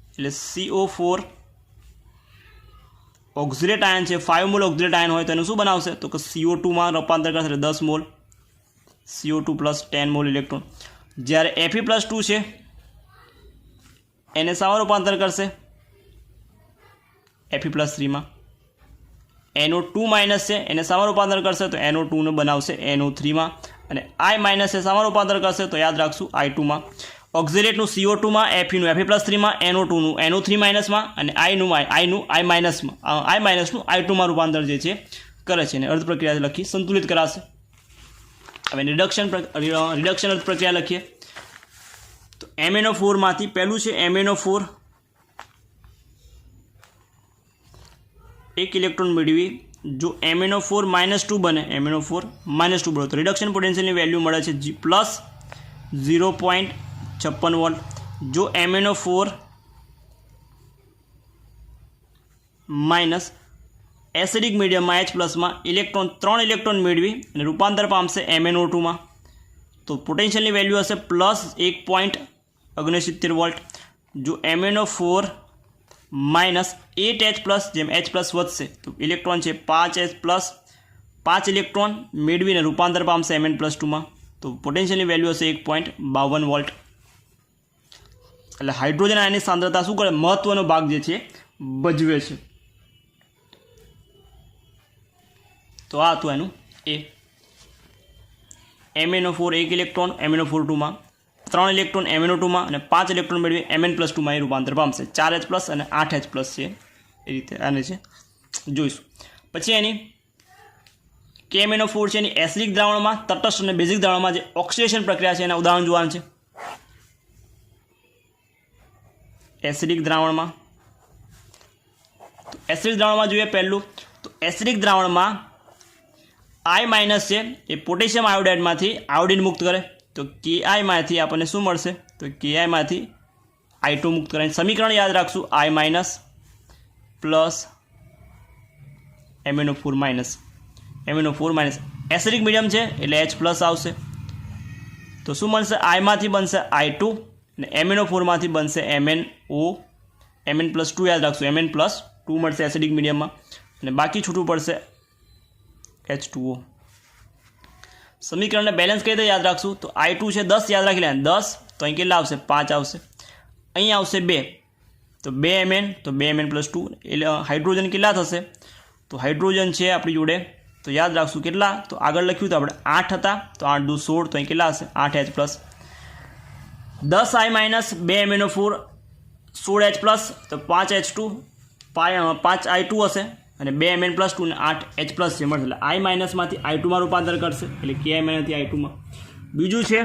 એટલે CO4 ઓક્ઝેલેટ આયન છે, 5 મોલ ઓક્ઝેલેટ આયન હોય તો એનું શું બનાવશે તો કે CO2 માં રૂપાંતર કરશે, 10 mall CO2 plus 10 mall electron. જ્યારે Fe+2 છે એને શામાં રૂપાંતર કરશે Fe+3 માં. NO2 માઇનસ છે એને શામાં રૂપાંતર કરશે તો NO2 ને બનાવશે NO3 માં. અને I માઇનસ છે શામાં રૂપાંતર કરશે તો યાદ રાખશું I2 માં. ઓક્ઝેલેટનું CO2 માં, Feનું Fe+3 માં, NO2 નું NO3 માઇનસમાં અને I I માઇનસમાં, I માઇનસનું I2 માં રૂપાંતર જે છે કરે છે. અને અર્ધ પ્રક્રિયા લખી સંતુલિત કરાશે. હવે રિડક્શન અર્ધ પ્રક્રિયા લખીએ તો MnO4 માંથી પહેલું છે MnO4, એક ઇલેક્ટ્રોન મેળવી. જો MnO4 -2 બને, MnO4 -2 બને તો રિડક્શન પોટેન્શિયલની વેલ્યુ મળે છે +0.56 વોલ્ટ. જો MnO4 માઇનસ એસિડિક મીડિયમમાં H પ્લસમાં 3 ઇલેક્ટ્રોન મેળવી અને રૂપાંતર પામશે MnO2 માં તો પોટેન્શિયલની વેલ્યુ હશે +1.69 વોલ્ટ. જો MnO4 માઇનસ 8H પ્લસ, જેમ H પ્લસ વધશે તો ઇલેક્ટ્રોન છે 5H પ્લસ 5 ઇલેક્ટ્રોન મેળવીને રૂપાંતર પામશે Mn+2 માં તો પોટેન્શિયલની વેલ્યુ હશે 1.52 વોલ્ટ. એટલે હાઇડ્રોજન આયનની સાંદ્રતા શું કરે મહત્વનો ભાગ જે છે ભજવે છે. તો આ હતું એનું એ. MnO4 એક ઇલેક્ટ્રોન MnO4 2 માં, 3 ઇલેક્ટ્રોન MnO2 માં અને 5 ઇલેક્ટ્રોન મેળવી Mn+2 માં એ રૂપાંતર પામશે. 4H પ્લસ અને 8H પ્લસ છે એ રીતે આને છે જોઈશું. પછી એની KMnO4 છે એની એસિડિક દ્રાવણમાં, તટસ્થ અને બેઝિક દ્રાવણમાં જે ઓક્સિડેશન પ્રક્રિયા છે એના ઉદાહરણ જોવાનું છે. એસિડિક દ્રાવણમાં, તો એસિડિક દ્રાવણમાં જોઈએ પહેલું તો એસિડિક દ્રાવણમાં I માઇનસ છે એ પોટેશિયમ આયોડાઇડમાંથી આયોડિન મુક્ત કરે તો Ki માંથી આપણને શું મળશે તો Ki માંથી I2 મુક્ત કરે. સમીકરણ યાદ રાખશું I minus plus MnO4 minus. MnO4 minus acidic medium છે એટલે H પ્લસ આવશે તો શું મળશે I માંથી બનશે I2 અને MnO4 માંથી બનશે Mn+2 યાદ રાખશું Mn+2 મળશે એસિડિક મીડિયમમાં અને બાકી છૂટું પડશે H2O. સમીકરણને બેલેન્સ કઈ રીતે યાદ રાખશું તો I2 છે 10 યાદ રાખી લે, 10 તો અહીં કેટલા આવશે 5 આવશે, અહીં આવશે 2 તો 2 Mn તો 2 Mn+2 એટલે હાઇડ્રોજન કેટલા થશે તો હાઇડ્રોજન છે આપણી જોડે તો યાદ રાખશું કેટલા તો આગળ લખ્યું તો આપણે 8 હતા તો 8 × 2 = 16 તો અહીં કેટલા હશે 8H plus 10I minus 2 MnO4 16H plus તો 5H2 5I2 હશે અને 2 Mn+2 ને 8H પ્લસ છે મળશે એટલે I માઇનસમાંથી I2 માં રૂપાંતર કરશે એટલે Ki માંથી I2 માં. બીજું છે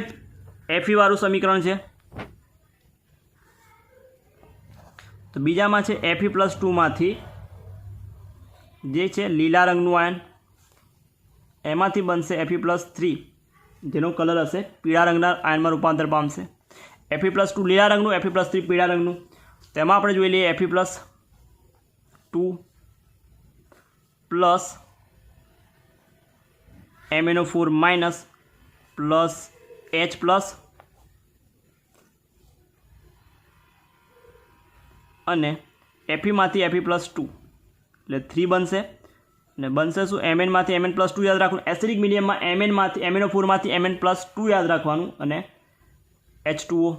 Fe વાળું સમીકરણ છે તો બીજામાં છે Fe+2 માંથી જે છે લીલા રંગનું આયન એમાંથી બનશે Fe+3 જેનો કલર હશે પીળા રંગના આયનમાં રૂપાંતર પામશે. Fe+2 લીલા રંગનું, Fe+3 પીળા રંગનું. તેમાં આપણે જોઈ લઈએ Fe+2 plus MnO4 minus plus H plus અને Feમાંથી Fe+2 એટલે 3 બનશે અને બનશે શું Mn માંથી Mn+2 યાદ રાખવાનું. એસિડિક મીડિયમમાં MnO4 માંથી Mn+2 યાદ રાખવાનું અને H2O.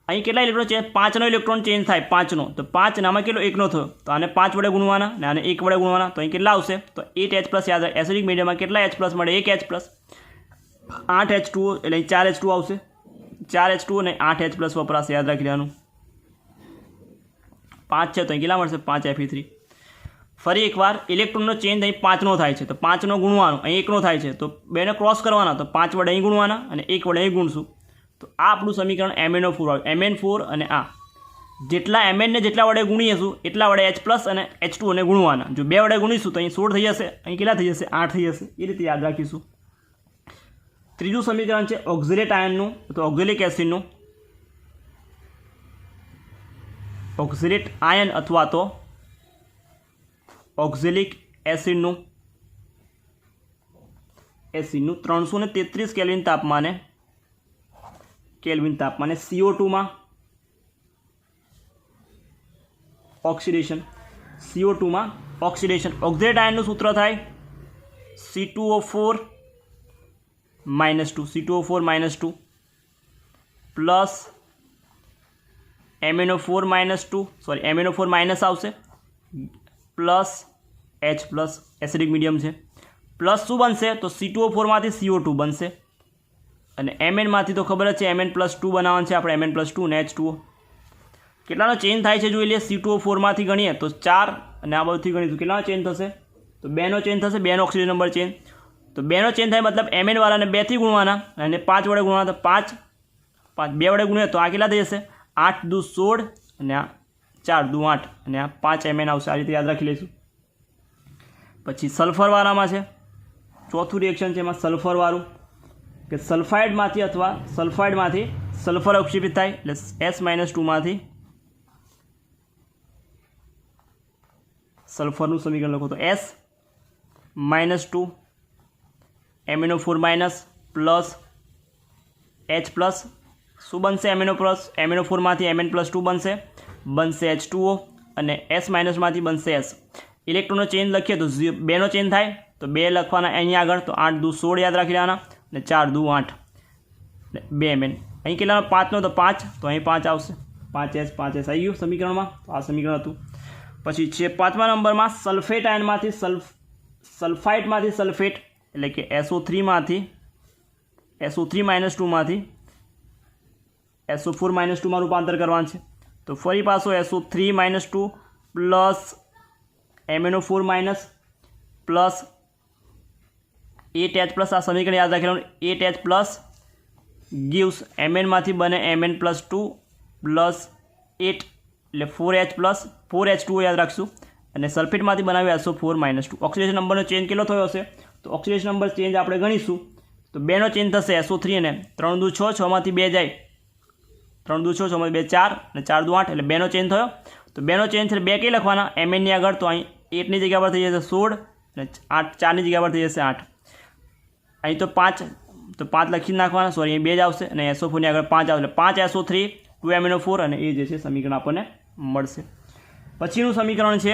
અહીં કેટલા ઇલેક્ટ્રોન ચેન્જ 5નો ઇલેક્ટ્રોન ચેન્જ થાય 5નો તો 5 અને આમાં કેટલો 1નો થયો તો આને 5 વડે ગુણવાના અને આને 1 વડે ગુણવાના તો અહીં કેટલા આવશે તો 8H+ યાદ રાખે એસિડિક મીડિયમમાં કેટલા H+ મળે 1H+, 8H2O એટલે અહીં 4H2 આવશે 4H2 અને 8H+ વપરાશે યાદ રાખી લેવાનું 5 છે તો અહીં કેટલા મળશે 5Fe3 ફરી એકવાર ઇલેક્ટ્રોનનો ચેન્જ અહીં 5નો થાય છે તો 5નો ગુણવાનો અહીં 1નો થાય છે તો બેને ક્રોસ કરવાના તો 5 વડે અહીં ગુણવાના અને 1 વડે અહીં ગુણશું તો આ આપણું સમીકરણ MnO4 આવે Mn4 અને આ જેટલા Mn ને જેટલા વડે ગુણીશું એટલા વડે H+ અને H2O ને ગુણવાના જો 2 વડે ગુણીશું તો અહીં 16 થઈ જશે અહીં કેટલા થઈ જશે 8 થઈ જશે એ રીતે યાદ રાખીશું ત્રીજું સમીકરણ છે ઓક્ઝેલેટ આયનનું તો ઓક્ઝેલિક એસિડનું ઓક્ઝેલેટ આયન અથવા તો ઓક્ઝેલિક એસિડનું 333 કેલ્વિન તાપમાને CO2 માં ઓક્સિડેશન CO2 માં ઓક્સિડેશન ઓક્ઝેલેટ આયનનું સૂત્ર થાય C2O4 -2 પ્લસ MnO4 માઇનસ આવશે પ્લસ H+ એસિડિક મીડિયમ છે પ્લસ શું બનશે તો C2O4 માંથી CO2 બનશે અને Mn માંથી તો ખબર જ છે Mn+2 બનાવવાનું છે આપણે Mn+2 અને H2O કેટલાનો ચેન્જ થાય છે જોઈ લઈએ C2O4 માંથી ગણીએ તો 4 અને આ બધુંથી ગણીશું કેટલાનો ચેન્જ થશે તો 2નો ચેન્જ થશે 2નો ઓક્સિજન નંબર ચેન્જ તો 2નો ચેન્જ થાય મતલબ Mn વાળાને 2 થી ગુણવાના અને 5 વડે ગુણવાના તો 5 2 વડે ગુણીએ તો આ કેટલા થઈ જશે 8 દુ 16 અને આ 4 દુ 8 અને આ 5 Mn આવશે આ રીતે યાદ રાખી લઈશું પછી સલ્ફરવાળામાં છે ચોથું રિએક્શન છે એમાં સલ્ફરવાળું કે સલ્ફાઇડમાંથી સલ્ફર અવક્ષેપિત થાય એટલે S-2 માંથી સલ્ફરનું સમીકરણ લખો તો S-2 MnO4- પ્લસ H+ શું બનશે MnO4 માંથી Mn+2 બનશે H2O અને S- માંથી બનશે S ઇલેક્ટ્રોનનો ચેન્જ લખીએ તો 2નો ચેન્જ થાય તો 2 લખવાના અહીં આગળ તો 8 દુ 16 યાદ રાખી લેવાના અને 4 દુ 8 2 Mn અહીં કેટલાનો 5નો તો 5 તો અહીં 5 આવશે 5S આવી ગયું સમીકરણમાં તો આ સમીકરણ હતું પછી છે 5મા નંબરમાં સલ્ફેટ આયનમાંથી સલ્ફાઇડમાંથી સલ્ફેટ એટલે કે SO3 માંથી SO3 - 2 માંથી SO4 - 2 માં રૂપાંતર કરવાનું છે તો ફરી પાછો SO3 - 2 plus MnO4- plus 8H+ આ સમીકરણ યાદ રાખી લેવાનું 8H+ gives Mn માંથી બને Mn+2 પ્લસ 8 એટલે 4H+4H2O યાદ રાખશું અને સલ્ફેટમાંથી બનાવ્યું SO4- 2 ઓક્સિડેશન નંબરનો ચેન્જ કેટલો થયો હશે તો ઓક્સિડેશન નંબર ચેન્જ આપણે ગણીશું તો 2નો ચેન્જ થશે SO3 અને 3 દુ 6 6 માંથી 2 જાય 3 દુ 6 6 માંથી 2 4 અને 4 દુ 8 એટલે 2નો ચેન્જ થયો તો 2નો ચેન્જ છે 2 કઈ લખવાના Mn ની આગળ તો અહીં 8 ની જગ્યા પર થઈ જશે 16 અને 8 4 ની જગ્યા પર થઈ જશે 8 અહીં તો 5 તો 5 લખી નાખવાના સોરી અહીં 2 જ આવશે અને SO4 ની આગળ 5 આવશે એટલે 5 SO3 2 MnO4 અને એ જે છે સમીકરણ આપણને મળશે પછીનું સમીકરણ છે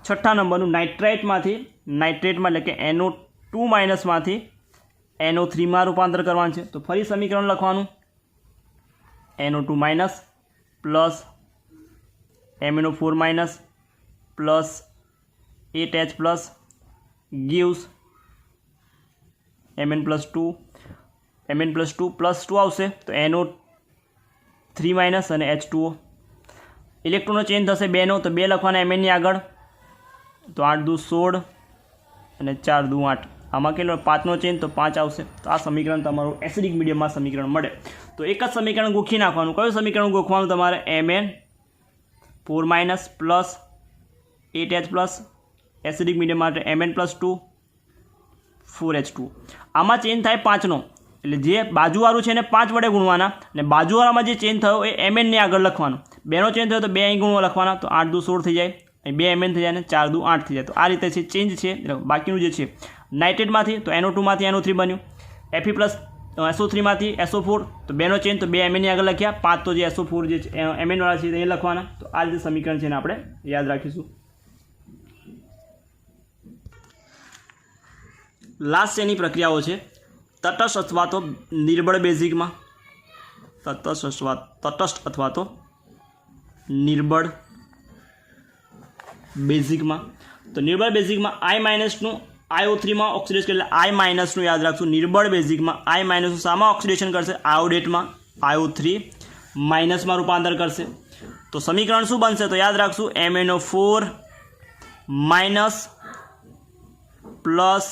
6ઠ્ઠા નંબરનું નાઇટ્રેટમાં એટલે કે NO2- માંથી NO3 માં રૂપાંતર કરવાનું છે તો ફરી સમીકરણ લખવાનું NO2- plus MnO4- plus 8H+ gives Mn+2 plus 2 આવશે તો NO3- અને H2O ઇલેક્ટ્રોનનો ચેન્જ થશે 2નો તો 2 લખવાના Mn ની આગળ તો 8 દુ 16 અને 4 દુ 8 આમાં કેટલો 5નો ચેન્જ તો 5 આવશે તો આ સમીકરણ તમારું એસિડિક મીડિયમમાં સમીકરણ મળે તો એક જ સમીકરણ ગોખી નાખવાનું કયું સમીકરણ ગોખવાનું તમારે Mn4- plus 8H+ acidic medium માટે Mn+2 4H2 આમાં ચેન્જ થાય 5નો એટલે જે બાજુવાળું છે એને 5 વડે ગુણવાના અને બાજુવાળામાં જે ચેન્જ થયો એ Mn ની આગળ લખવાનો 2નો ચેન્જ થયો તો 2 અહીં ગુણવા લખવાના તો 8 દુ 16 થઈ જાય અહીં 2 Mn થઈ જાય અને 4 દુ 8 થઈ જાય તો આ રીતે છે ચેન્જ છે બાકીનું જે છે નાઇટ્રેટમાંથી તો NO2 માંથી NO3 બન્યું Fe+ SO3 માંથી SO4 તો 2નો ચેન્જ તો 2 Mn ની આગળ લખ્યા 5 તો જે SO4 જે Mn વાળા છે એ લખવાના તો આ રીતે સમીકરણ છે એને આપણે યાદ રાખીશું લાસ્ટ એની પ્રક્રિયાઓ છે તટસ્થ અથવા તો નિર્બળ બેઝિકમાં તટસ્થ અથવા તો નિર્બળ બેઝિકમાં. તો નિર્બળ બેઝિકમાં આઈ માઇનસનું IO3માં ઓક્સિડેશન એટલે આઈ માઇનસનું યાદ રાખશું. નિર્બળ બેઝિકમાં આઈ માઇનસનું શામાં ઓક્સિડેશન કરશે? આયોડેટમાં IO3 માઇનસમાં રૂપાંતર કરશે. તો સમીકરણ શું બનશે? તો યાદ રાખશું MnO4 minus plus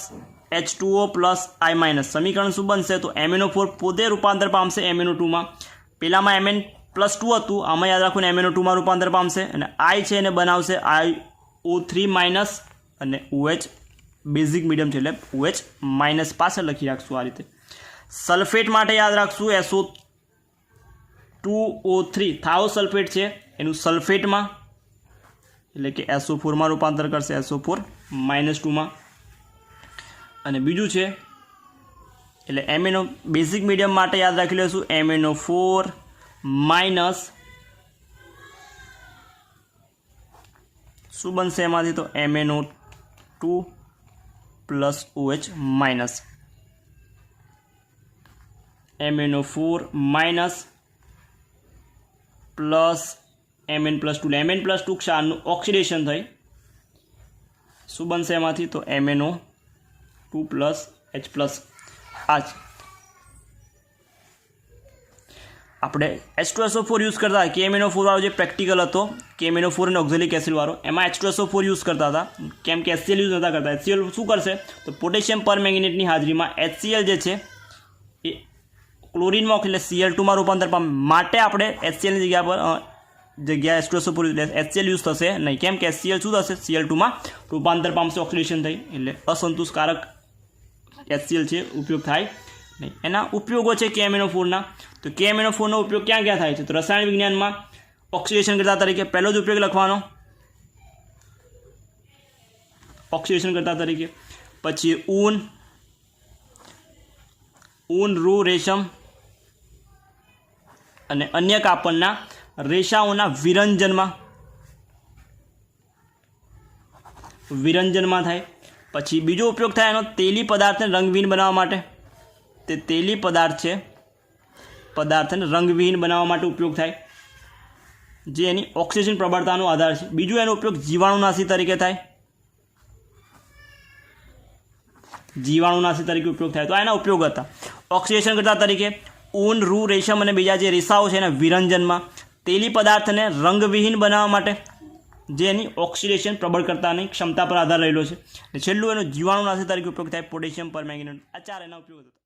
H2O plus I minus. સમીકરણ શું બનશે? તો MnO4 પોતે રૂપાંતર પામશે MnO2માં. પહેલામાં Mn+2 હતું, આમાં યાદ રાખવું MnO2માં રૂપાંતર પામશે અને I છે એને બનાવશે IO3 માઇનસ અને OH બેઝિક મીડિયમ છે એટલે OH માઇનસ પાછળ લખી રાખશું આ રીતે. સલ્ફેટ માટે યાદ રાખશું SO2O3 થાઓ સલ્ફેટ છે એનું સલ્ફેટમાં એટલે કે SO4માં રૂપાંતર કરશે SO4 -2માં. અને બીજું છે એટલે MnO બેઝિક મીડિયમ માટે યાદ રાખી લઈશું MnO4 માઇનસ શું બનશે એમાંથી? તો MnO2 plus OH minus. MnO4 minus plus Mn+2 Mn+2 ક્ષારનું ઓક્સિડેશન થઈ શું બનશે એમાંથી? તો MnO2 પ્લસ H પ્લસ. આ જ આપણે H2SO4 યુઝ કરતા હતા KMnO4 વાળો જે પ્રેક્ટિકલ હતો KMnO4 અને ઓક્ઝેલિક એસિડ વાળો, એમાં H2SO4 યુઝ કરતા હતા કેમ કે HCl યુઝ નહોતા કરતા. HCl શું કરશે? તો પોટેશિયમ પરમેંગેનેટની હાજરીમાં HCl જે છે એ ક્લોરીનમાં એટલે Cl2માં રૂપાંતર પામે. માટે આપણે HClની જગ્યા H2SO4 HCl યુઝ થશે નહીં. કેમ કે HCl શું થશે? Cl2માં રૂપાંતર પામશે ઓક્સિડેશન થઈ એટલે અસંતુષ્ટકારક HCl છે ઉપયોગ થાય નહીં. એના ઉપયોગો છે KMnO4ના. તો KMnO4નો ઉપયોગ ક્યાં ક્યાં થાય છે? તો રસાયણ વિજ્ઞાનમાં ઓક્સિડેશન કરતા તરીકે પહેલો જ ઉપયોગ લખવાનો ઓક્સિડેશન કરતા તરીકે. પછી ઊન રૂ રેશમ અને અન્ય કાપડના રેશાઓના વિરંજનમાં થાય. પછી બીજો ઉપયોગ થાય એનો તેલી પદાર્થને રંગવિહીન બનાવવા માટે. તે તેલી પદાર્થને રંગવિહીન બનાવવા માટે ઉપયોગ થાય જે એની ઓક્સિજન પ્રબળતાનો આધાર છે. બીજું એનો ઉપયોગ જીવાણુનાશી તરીકે થાય. જીવાણુનાશી તરીકે ઉપયોગ થાય. તો એના ઉપયોગ હતા ઓક્સિડેશન કરતા તરીકે ઊન રૂ રેશમ અને બીજા જે રેસાઓ છે એના વિરંજનમાં, તેલી પદાર્થને રંગવિહીન બનાવવા માટે જે એની ઓક્સિડેશન પ્રબળ કરતાની ક્ષમતા પર આધાર રહેલો છે. છેલ્લું એનો જીવાણુનાશી તરીકે ઉપયોગ થાય પોટેશિયમ પરમેંગેનેટ. આ ચાર એના ઉપયોગ હતા.